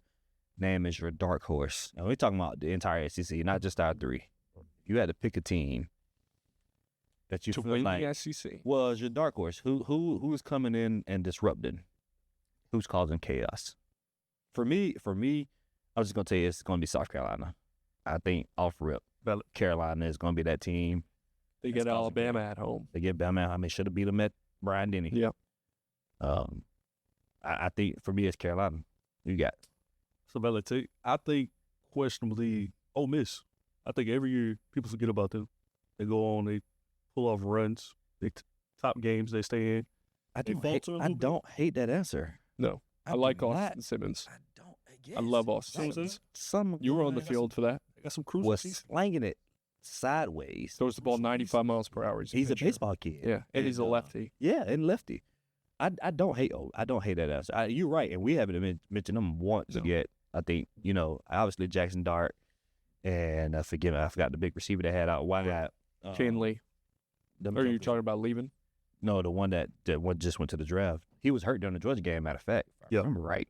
name as your dark horse? Now, we're talking about the entire SEC, not just our 3. If you had to pick a team that you To feel win like the SEC. was your dark horse, who's coming in and disrupting? Who's causing chaos? For me, I was just gonna tell you it's gonna be South Carolina. I think off rip, Carolina is gonna be that team. They get Alabama at home. They get Bama. I mean, should have beat them at Bryant Denny. Yeah. I think for me it's Carolina. You got So, Bella, I think questionably Ole Miss. I think every year people forget about them. They go on, they pull off runs, they top games they stay in. I don't hate that answer. No. I like Austin Simmons. I love Austin Simmons. You were on the field for that. They got some Was cruisers. slanging it sideways. Throws the ball 95 miles per hour. He's a baseball kid. Yeah, and he's a lefty. Yeah, and lefty. I don't hate that answer. You're right, and we haven't mentioned them once yet. I think, obviously Jackson Dart, and I forgot the big receiver they had out wide. Shane Lee. Are you talking about leaving? No, the one that just went to the draft. He was hurt during the Georgia game, matter of fact. Yeah. I remember right.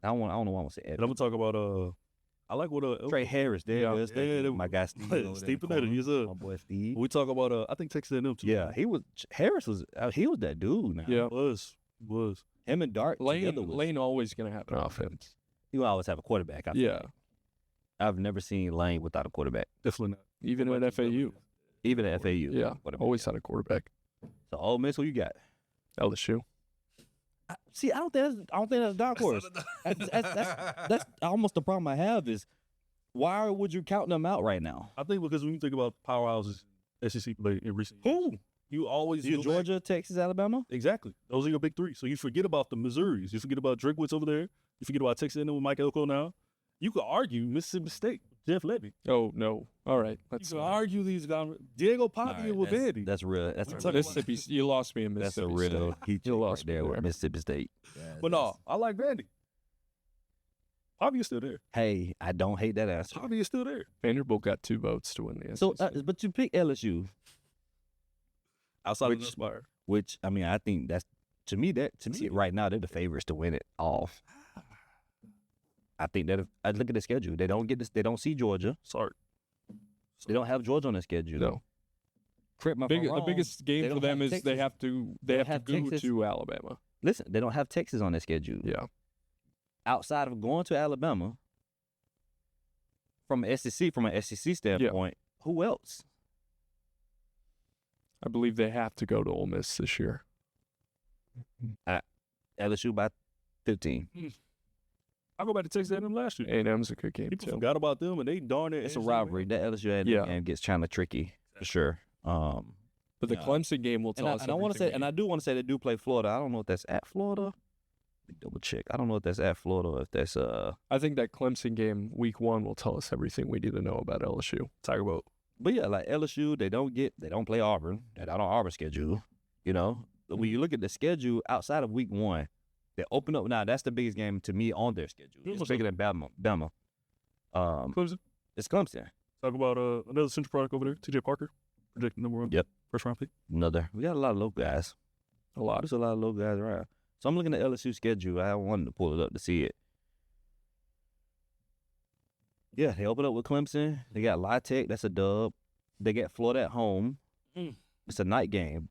I don't know why I want to say Ed. And I'm going to talk about, I like what Trey Harris there. Yeah, my guy Steve. Steve Panetta, yes, sir. My boy Steve. We talk about, I think Texas A&M too. Yeah, Harris was that dude now. Yeah. He was. Him and Dart together Lane always going to have an offense. He will always have a quarterback. I've never seen Lane without a quarterback. Definitely not. Even at FAU. Even at FAU. Yeah, always had a quarterback. So Ole Miss, who you got? LSU. See, I don't think that's a dark horse. That's almost the problem I have is why would you count them out right now? I think because when you think about powerhouses, SEC play in recent years, you always go Georgia, back. Texas, Alabama. Exactly. Those are your big 3. So you forget about the Missouris. You forget about Drinkwitz over there. You forget about Texas A&M with Mike Elko now. You could argue Mississippi State, Jeff Levy. Oh, no. All right. You could argue these guys. Diego Pavia with Vandy. That's real. That's Mississippi. You lost me in Mississippi That's a real heat You lost right there me with Mississippi State. But no, I like Vandy. Pavia's still there. Hey, I don't hate that answer. Pavia's still there. Vanderbilt got 2 votes to win the SEC. So, but you pick LSU. Outside of Inspire. Which, I mean, I think that's, to me, right now, they're the favorites to win it all. I think that I look at the schedule. They don't get this. They don't see Georgia. Sorry. They don't have Georgia on the schedule. No. The biggest game for them is they have to go to Alabama. Listen, they don't have Texas on their schedule. Yeah. Outside of going to Alabama, from an SEC standpoint, who else? I believe they have to go to Ole Miss this year. LSU by 15. I go back to Texas A&M last year. A&M's a good game People too. forgot about them, and they darn it. It's a rivalry. That LSU and gets kind of tricky for sure. But the Clemson game will tell us. And I want to say, and I do want to say they do play Florida. I don't know if that's at Florida. Let me double check. I don't know if that's at Florida or if that's I think that Clemson game week 1 will tell us everything we need to know about LSU. Tiger Boat. But yeah, like LSU, they don't play Auburn. They're not on Auburn schedule. When you look at the schedule outside of week 1, they open up now. That's the biggest game to me on their schedule. It's bigger than Bama. Clemson. It's Clemson. Talk about another central product over there, TJ Parker, projected number 1. Yep. First round pick. We got a lot of local guys. A lot. There's a lot of local guys around. So I'm looking at LSU schedule. I wanted to pull it up to see it. Yeah, they open up with Clemson. They got La Tech. That's a dub. They got Florida at home. It's a night game.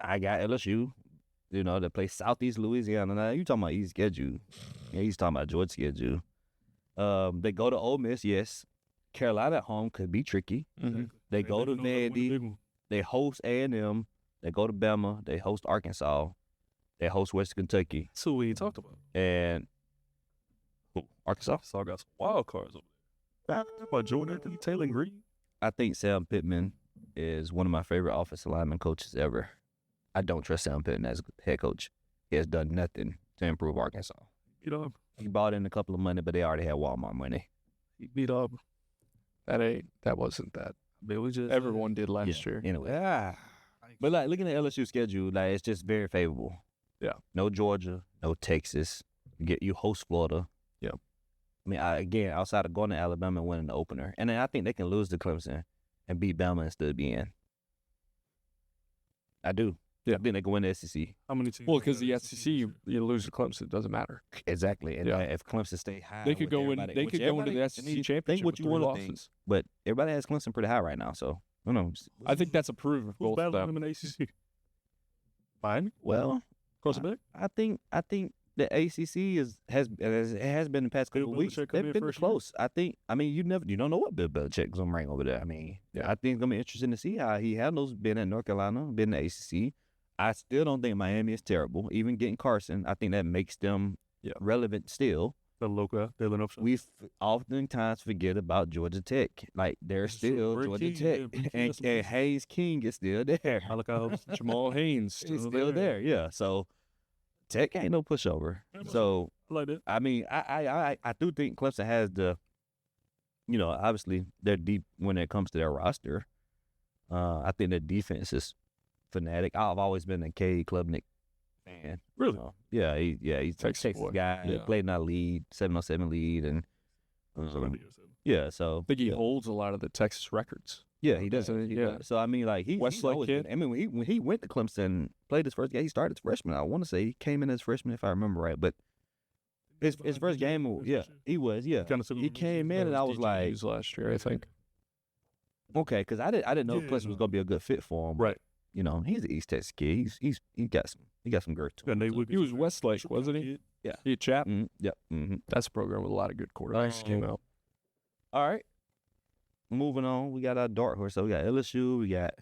I got LSU. You know, they play Southeast Louisiana. Now, you talking about East schedule. Yeah, he's talking about Georgia schedule. They go to Ole Miss, yes. Carolina at home could be tricky. Mm-hmm. They go to Vandy. They host A&M. They go to Bama. They host Arkansas. They host West Kentucky. That's who we talked about. And Arkansas? So I got some wild cards over there. About Jordan Anthony, Taylor Green. I think Sam Pittman is one of my favorite offensive lineman coaches ever. I don't trust Sam Pittman as head coach. He has done nothing to improve Arkansas. You know, He bought in a couple of money, but they already had Walmart money. he beat Auburn. That wasn't that. Man, we just Everyone did last year. Anyway. Yeah. But like looking at LSU schedule, like it's just very favorable. Yeah. No Georgia, no Texas. You host Florida. Yeah. I mean, again, outside of going to Alabama and winning the opener, and then I think they can lose to Clemson and beat Bama and still be in. I do. Yeah. I think they can win the SEC. How many teams? Well, because the SEC, you lose to Clemson, it doesn't matter. Exactly. And Yeah. If Clemson stay high, They could with go in. everybody- They which could go into everybody- the SEC I mean, championship Think what with you 3 want to think, losses. but everybody has Clemson pretty high right now. So who knows? I think that's a proof of Who's both of battling them. them in the ACC? Miami? Well, Across the back? I think the ACC has been the past Bill couple of weeks. Belichick come They've in been first year? close. I mean, you don't know what Bill Belichick's gonna bring over there. I mean, I think it's gonna be interesting to see how he handles being at North Carolina, being in the ACC. I still don't think Miami is terrible. Even getting Carson, I think that makes them relevant still. The local, they lit up. We oftentimes forget about Georgia Tech. Like they're That's true. still Brent Georgia King, Tech, yeah, Brent King, and, that's and Hayes King is still there. I look out. Jamal Haynes. He's still there. Yeah. So Tech ain't no pushover. So I like that. I mean, I do think Clemson has the, obviously they're deep when it comes to their roster. I think their defense is fanatic. I've always been a K. Klubnik fan. Really? Yeah, he's a Texas Texas boy. guy. He Yeah. played in our lead, 707 lead, and yeah, so I think he holds a lot of the Texas records. yeah, he does. Doesn't he? He Yeah. does. So I mean, like he's Westlake always kid. been- I mean, when he went to Clemson, played his first game. He started as freshman. I want to say he came in as freshman if I remember right, but his first game, yeah, he was, yeah. Kinda took He him- came in and I was like, DJUs last year, I think. okay, because I didn't know if Yeah, Clemson was gonna be a good fit for him. but, Right. He's an East Texas kid. He got some girth to Got him. Nate So- Wiggins. He was Westlake, wasn't he? Yeah. He a chap. Yep. Mm-hmm. That's a program with a lot of good quarterbacks came out. All right. Moving on, we got our dark horse. So we got LSU, we got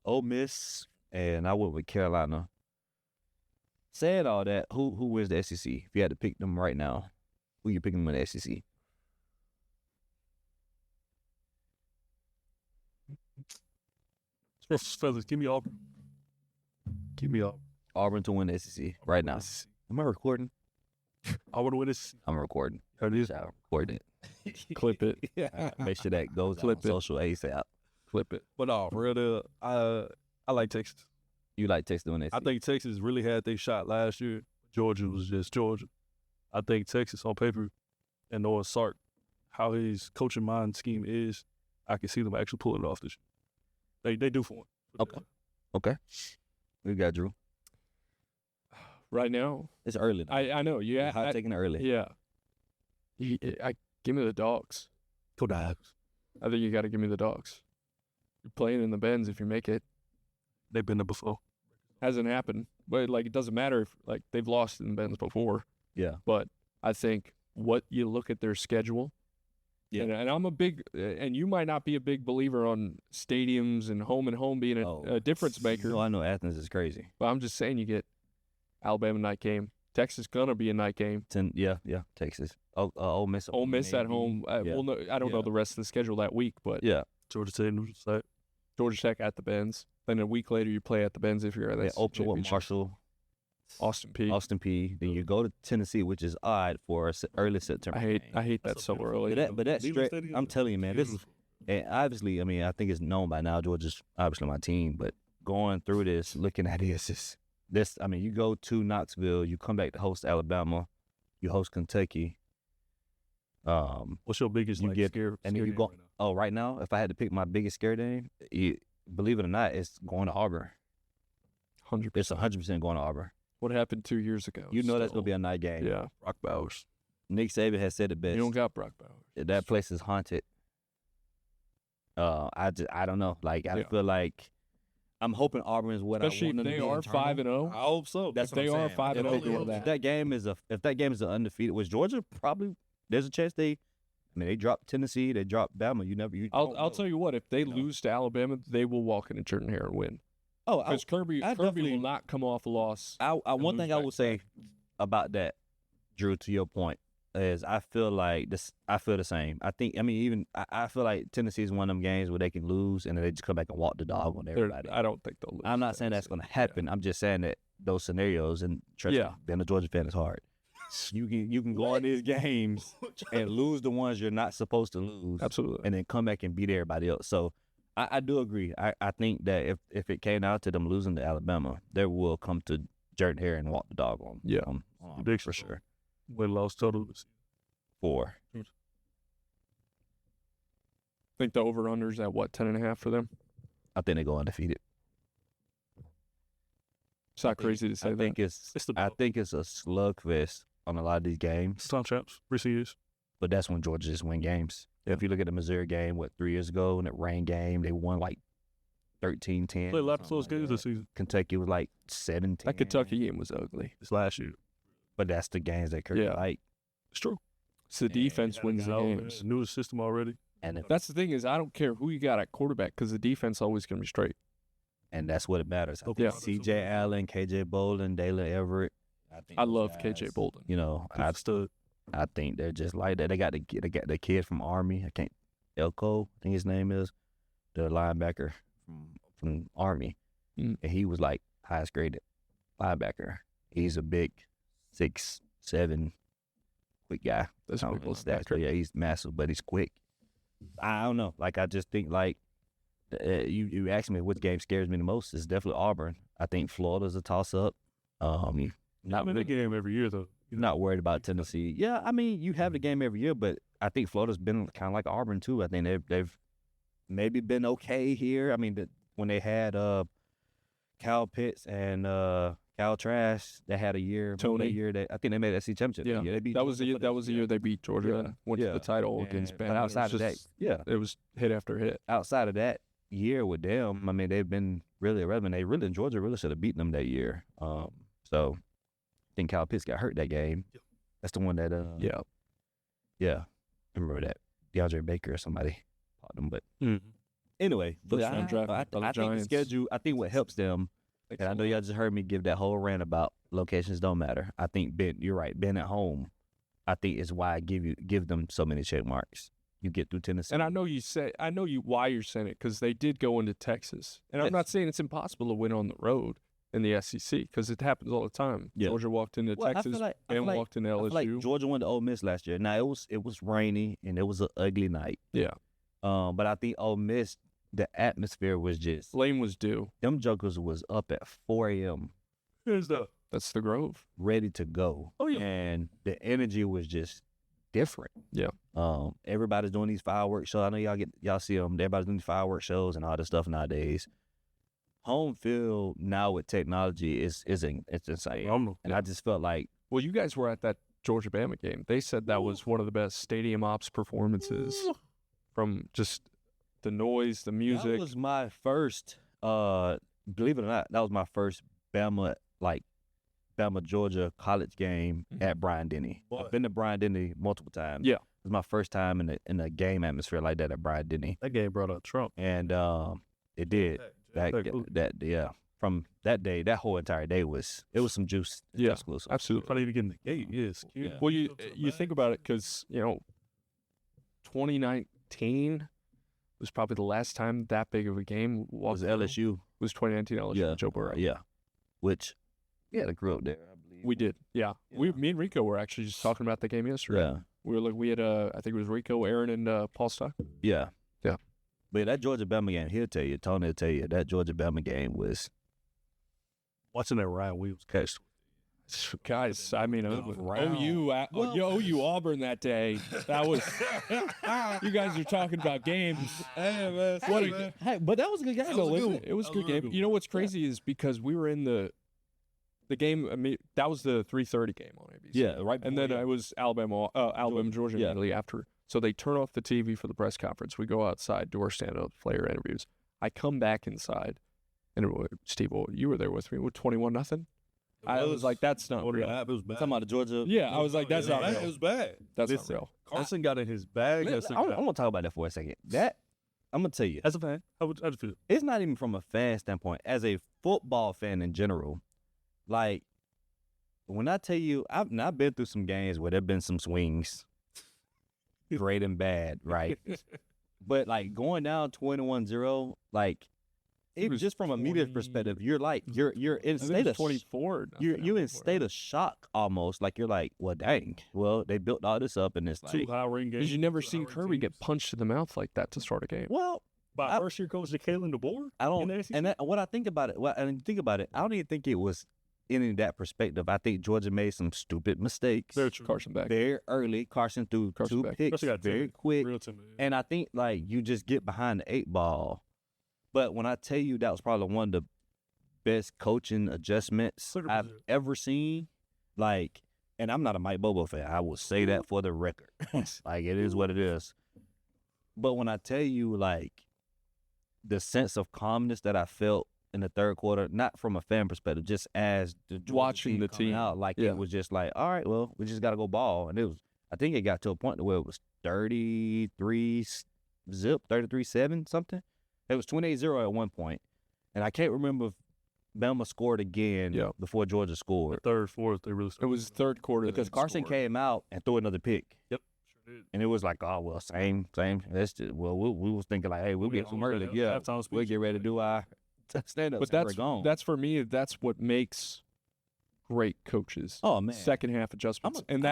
Ole Miss, and I went with Carolina. Saying all that, who wins the SEC? If you had to pick them right now, who you picking to win the SEC? Fellas, give me Auburn. Give me Auburn. Auburn to win the SEC right now. Am I recording? I want to win this. I'm recording. Heard this? I'm recording it. Clip it. Yeah. Make sure that goes Clip on it. social ASAP. Clip it. But no, for real, deal, I like Texas. You like Texas to win the SEC? I think Texas really had their shot last year. Georgia was just Georgia. I think Texas on paper and Noah Sark, how his coaching mind scheme is, I can see them actually pulling it off this year. They do for one. Okay. We got Drew. Right now, It's early. Though. I know. Yeah. Hot taking it early. Yeah. Give me the dogs. Go Dogs. I think you got to give me the dogs. You're playing in the Benz if you make it. They've been there before. Hasn't happened, but like it doesn't matter if like they've lost in the Benz before. Yeah. But I think what you look at their schedule. Yeah. And I'm a big, and you might not be a big believer on stadiums and home being a difference maker. No, I know Athens is crazy. But I'm just saying you get Alabama night game. Texas gonna be a night game. Yeah, Texas. Ole Miss. Ole Miss at maybe. home. Yeah. Well, no, I don't know Yeah. the rest of the schedule that week, but Yeah. Georgia Tech, neutral site. Georgia Tech at the Benz. Then a week later you play at the Benz if you're at They that open with championship. Marshall, Austin P. Austin P. Then you go to Tennessee, which is odd for early September. I hate game. that That's so a early. But that Neyland stretch, Stadium I'm is telling you, man. This beautiful. and obviously, I mean, I think it's known by now. Georgia's obviously my team, but going through this, looking at this. I mean, you go to Knoxville, you come back to host Alabama, you host Kentucky. What's your biggest You like, get- scare? and then scare you game go- right now? Oh, right now, if I had to pick my biggest scare game, believe it or not, it's going to Auburn. 100%. It's 100% going to Auburn. what happened 2 years ago. You know that's gonna be a night game. Yeah. Brock Bowers. Nick Saban has said it best. You don't got Brock Bowers. That place is haunted. I don't know. Like I feel like I'm hoping Auburn is what Especially I want if them they to be are internal. 5-0. I hope so. That's If what they I'm are saying. 5-0, It only do helps. that. If that game is undefeated, was Georgia probably? There's a chance they. I mean, they dropped Tennessee, they dropped Bama. I'll tell you what. If they lose to Alabama, they will walk into Jordan Hare and win. Oh, Because Kirby definitely- will not come off a loss. one lose thing I back will to say about that, Drew, to your point, is I feel like this. I feel the same. I feel like Tennessee is one of them games where they can lose and then they just come back and walk the dog on everybody. I don't think they'll lose. I'm not saying that's going to happen. I'm just saying that those scenarios, and trust me, being a Georgia fan is hard. You can go in these games and lose the ones you're not supposed to lose, Absolutely. and then come back and beat everybody else. So I do agree. I think that if it came down to them losing to Alabama, they will come to Jordan Hare and walk the dog on. Yeah. on Prediction for sure. Win-loss total. 4. Think the over-under's at what, 10.5 for them? I think they go undefeated. It's not crazy to say I that. think it's It's the I dog. think it's a slugfest on a lot of these games, It's time champs. Recent years. but that's when Georgia just win games. If you look at the Missouri game, 3 years ago, and that rain game, they won like 13-10. Played a lot of close games this season. Kentucky was like 17. That Kentucky game was ugly. It's last year. But that's the games that Kirby Yeah. like. It's true. It's the defense wins the games. It's a new system already. And That's the thing is I don't care who you got at quarterback because the defense always going to be straight. that's what it matters. I Yeah. think C.J. Allen, K.J. Bolden, Dalen Everett. I love KJ Bolden. You know, I think they're just like that. They got the kid from Army. Elko, I think his name is, the linebacker from Army. Mm. And he was like highest graded linebacker. He's a big 6'7" quick guy. That's I a don't big know his stats, linebacker. but yeah, he's massive, but he's quick. I don't know. Like I just think like you asked me which game scares me the most. It's definitely Auburn. I think Florida's a toss up. Not the game every year though. not worried about Tennessee. Yeah, I mean, you have the game every year, but I think Florida's been kind of like Auburn too. I think they've maybe been okay here. I mean, when they had Kyle Pitts and Kyle Trask, they had a year. Tony. I think they made the SEC championship. Yeah, they beat that was the Georgia year, for that was the year they beat Georgia Yeah. and went to Yeah. the title And- against but Bama. outside of that, it was hit after hit. outside of that year with them, I mean, they've been really irrelevant. Georgia really should have beaten them that year. So I think Kyle Pitts got hurt that game. Yep. That's the one that Yeah. I remember that DeAndre Baker or somebody caught them. But Mhm. anyway, First I round draft think by the the Giants. schedule. I think what helps them. And I know y'all just heard me give that whole rant about locations don't matter. I think you're right. Being at home, I think is why I give them so many check marks. You get through Tennessee, And I know why you're saying it because they did go into Texas, and I'm Yes. not saying it's impossible to win on the road in the SEC because it happens all the time. Yeah. Georgia walked into Well, I Texas, feel like- I and feel like- walked into I feel LSU. like Georgia went to Ole Miss last year. Now it was rainy and it was an ugly night. Yeah. But I think Ole Miss, the atmosphere was just Lane was due. them jokers was up at 4 a.m. Here's the That's the Grove. ready to go. Oh, yeah. And the energy was just different. Yeah. Everybody's doing these fireworks shows. I know y'all see them. Everybody's doing these fireworks shows and all this stuff nowadays. Home field now with technology it's insane. phenomenal. And I just felt like Well, you guys were at that Georgia Bama game. They said that was one of the best stadium ops performances from just the noise, the music. that was my first. Believe it or not, that was my first Bama Georgia college game at Bryant-Denny. Boy. I've been to Bryant-Denny multiple times. Yeah. It was my first time in a game atmosphere like that at Bryant-Denny, That game brought out Trump. and it did. Yeah. From that day, that whole entire day was some juice. Yeah, exclusive. absolutely. Probably even getting the gate. Yes. Yeah. Well, you think about it because 2019 was probably the last time that big of a game It was walked through. LSU. Was 2019 LSU? Yeah, Joe Burrow. Yeah, which I grew up there. I believe We did. Yeah. Yeah. Me and Rico were actually just talking about the game yesterday. Yeah, We had I think it was Rico, Aaron, and Paul Stock. yeah, Yeah. But that Georgia Bama game, Tony will tell you that Georgia Bama game was. Watching that Ryan Williams catch. Guys, I mean, Wow. OU Auburn that day. That was. You guys are talking about games. Hey, man. Hey, but that was a good game, though, wasn't it? It was a good game. one. You know what's crazy is because we were in the The game, that was the 3:30 game on ABC. Yeah, right. And then before, it was Alabama, Georgia Yeah. immediately after. So they turn off the TV for the press conference. We go outside, do our stand-up player interviews. I come back inside, and Steve, you were there with me with 21-0. I was like, that's not real. It was bad. talking about the Georgia. Yeah, I was like, that's not It real. was bad. That's Listen, not real. Carson got in his bag. I'm gonna talk about that for a second. That I'm gonna tell you, As a fan, how do you feel? it's not even from a fan standpoint. As a football fan in general, like when I tell you, I've been through some games where there've been some swings, great and bad, right? But like going down 21-0, like it was just from a media 20 perspective, you're in I think state it of was 24. you're in state of shock almost. Like you're like, well, dang, well they built all this up and it's Two like, high ring games. Because you never two seen high-ranked Kirby get teams. punched in the mouth like that to start a game. well, by I- first year coach Jalen DeBoer. I don't, in the SEC? and that, what I think about it, I don't even think it was in that perspective. I think Georgia made some stupid mistakes Very true. Carson back. very early. Carson threw Carson two back. picks Carson got very timid. quick, Real timid. and I think like you just get behind the 8 ball. But when I tell you that was probably one of the best coaching adjustments 100%. I've ever seen, like, and I'm not a Mike Bobo fan. I will say that for the record. Like it is what it is. But when I tell you like the sense of calmness that I felt in the third quarter, not from a fan perspective, just as the Georgia Watching the coming team. out, like Yeah. it was just like, all right, well, we just got to go ball, and it was. I think it got to a point where it was 33-7 something. It was 28-0 at one point, and I can't remember if Bama scored again Yeah. before Georgia The scored third, fourth, they really It started. was third quarter because they Carson scored. came out and threw another pick. Yep. Sure did. And it was like, oh well, same. That's just we was thinking like, hey, we'll get home early. Yeah, Halftime we'll speech. get ready to do our stand up. But that's for me. That's what makes great coaches. oh man, Second half adjustments, and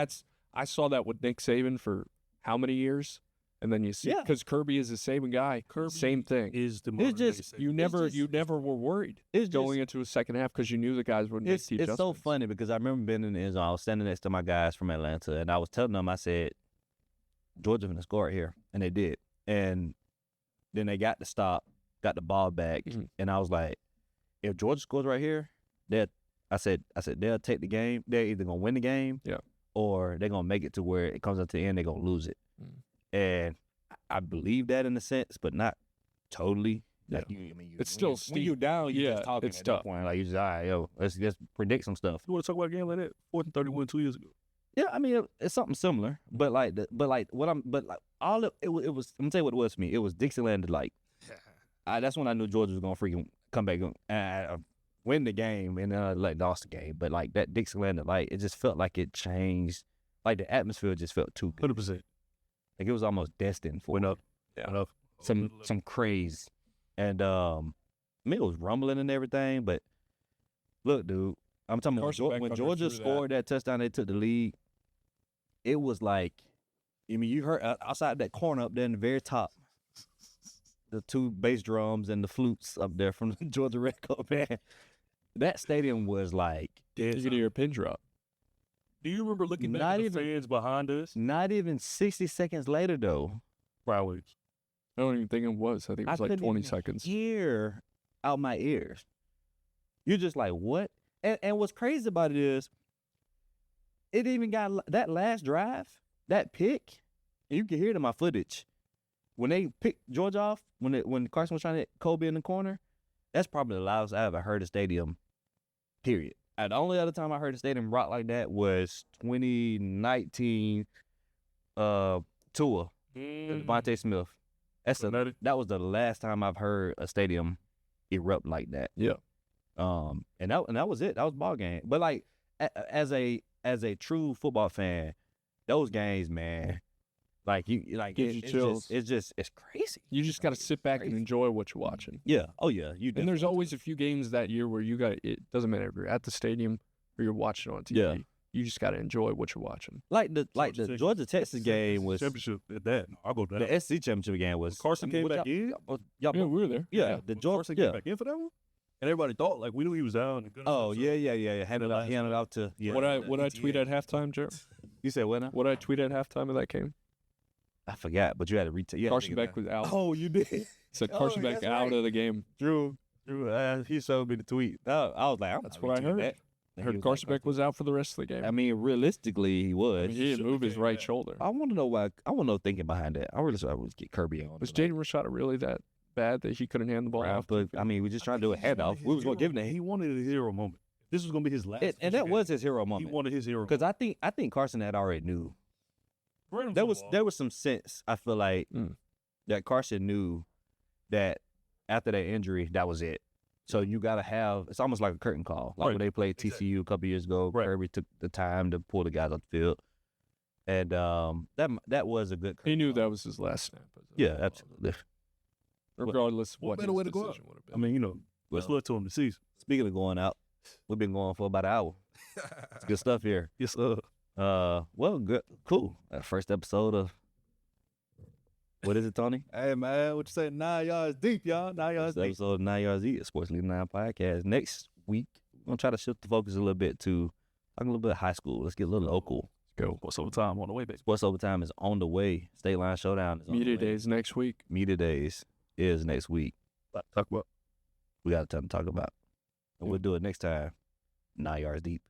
I saw that with Nick Saban for how many years, and then you see Yeah. because Kirby is the Saban guy. Kirby Same thing. Is the It's just- modern-day You Saban. never were worried it's going into a second half because you knew the guys would make it's the it's so adjustments. funny because I remember being in the end zone. I was standing next to my guys from Atlanta, and I was telling them, I said, Georgia gonna score it here, and they did. And then they got the stop, got the ball back, Mhm. and I was like, if Georgia scores right here, I said they'll take the game. They're either gonna win the game, Yeah. or they're gonna make it to where it comes up to the end, they're gonna lose it. Mm. And I believe that in a sense, but not totally. Like Yeah. you, It's still when steep. you down, you Yeah, just talking it's at tough. that point. Like you just, all right, yo, let's just predict some stuff. You want to talk about a game like that? 4th and 31 2 years ago. Yeah, I mean it's something similar, but like all it was. I'm gonna tell you what it was for me. It was Dixieland Delight. That's when I knew Georgia was gonna freaking come back and win the game, and like lost the game. But like that Dixieland Delight, it just felt like it changed. Like the atmosphere just felt too good. 100%. Like it was almost destined for Went up. Yeah. Went up. some craze, and I mean it was rumbling and everything. But look, dude, I'm talking about Carson Beck when underthrew Georgia that. scored that touchdown, they took the lead. It was like, I mean, you heard outside that corner up there in the very top, the two bass drums and the flutes up there from the Georgia Red Coat band. That stadium was like You could hear a pin drop. Do you remember looking back Not at even- the fans behind us? not even 60 seconds later though. Probably. I don't even think it was. I think it was like couldn't 20 even seconds. hear out my ears. You're just like, what? And what's crazy about it is, it even got that last drive, that pick, and you can hear it in my footage. When they picked Georgia off, when Carson was trying to hit Kobe in the corner, that's probably the loudest I ever heard a stadium, period. And the only other time I heard a stadium rock like that was 2019 Tua, Devontae Smith. Dramatic. That was the last time I've heard a stadium erupt like that. Yeah. And that was it. That was ball game. But like as a true football fan, those games, man, like Gives you chills. It's crazy. You just got to sit back and Crazy. enjoy what you're watching. Yeah. Oh yeah. You. And there's definitely always do. a few games that year where you got it doesn't matter if you're at the stadium or you're watching on TV. Yeah. You just got to enjoy what you're watching. like the Texas. Georgia Texas game was championship at that. I'll go down. the SC championship game was Carson came what back in. y'all, Yeah, we were there. yeah, the Georgia. Carson Yeah. came back in for that one, and everybody thought like we knew he was down. And Oh yeah. Handed last it out to yeah. What I tweet at halftime, Jer? You said what now? What I tweet at halftime of that game? I forgot, but you had to retake. Yeah, Carson Beck was out. Oh, you did. Said Oh, Carson Beck that's out right. of the game. Drew, he showed me the tweet. I was like, I'm That's not what I retweeting heard. that. I heard Carson Beck was out for the rest of the game. I mean, realistically, he was. I mean, he didn't move his right shoulder. I want to know why. I want to know thinking behind that. I really would get Kirby on. Was Jaden Rashada really that bad that he couldn't hand the ball off? But I mean, we just trying to do a handoff. We was going to give him that. He wanted a hero moment. This was going to be his last. And that was his hero He moment. wanted his hero Because I think Carson had already knew. moment. There was some sense, I feel like, that Carson knew that after that injury, that was it. So you got to have, it's almost like a curtain call. Like when they played TCU a couple years ago, Kirby took the time to pull the guys off the field. And that was a good curtain He knew call. that was his last snap. Yeah, absolutely. Regardless of what better his way to go decision out? would have been. I mean, let's look to him this season. Speaking of going out, we've been going for about an hour. It's good stuff here. Yes, sir. Well, good, cool. First episode of, what is it, Tony? Hey, man, what you say? 9 yards deep, y'all. 9 yards First deep. episode of 9 Yards Eat, Sports Leader 9 podcast. Next week, we're going to try to shift the focus a little bit to talking a little bit of high school. Let's get a little local. Go. What's overtime on the way, baby? Sports Overtime is on the way. State Line Showdown is on Media the way. days next week. Media Days is next week. Talk about. We got a ton to talk about. And we'll do it next time. 9 Yards Deep.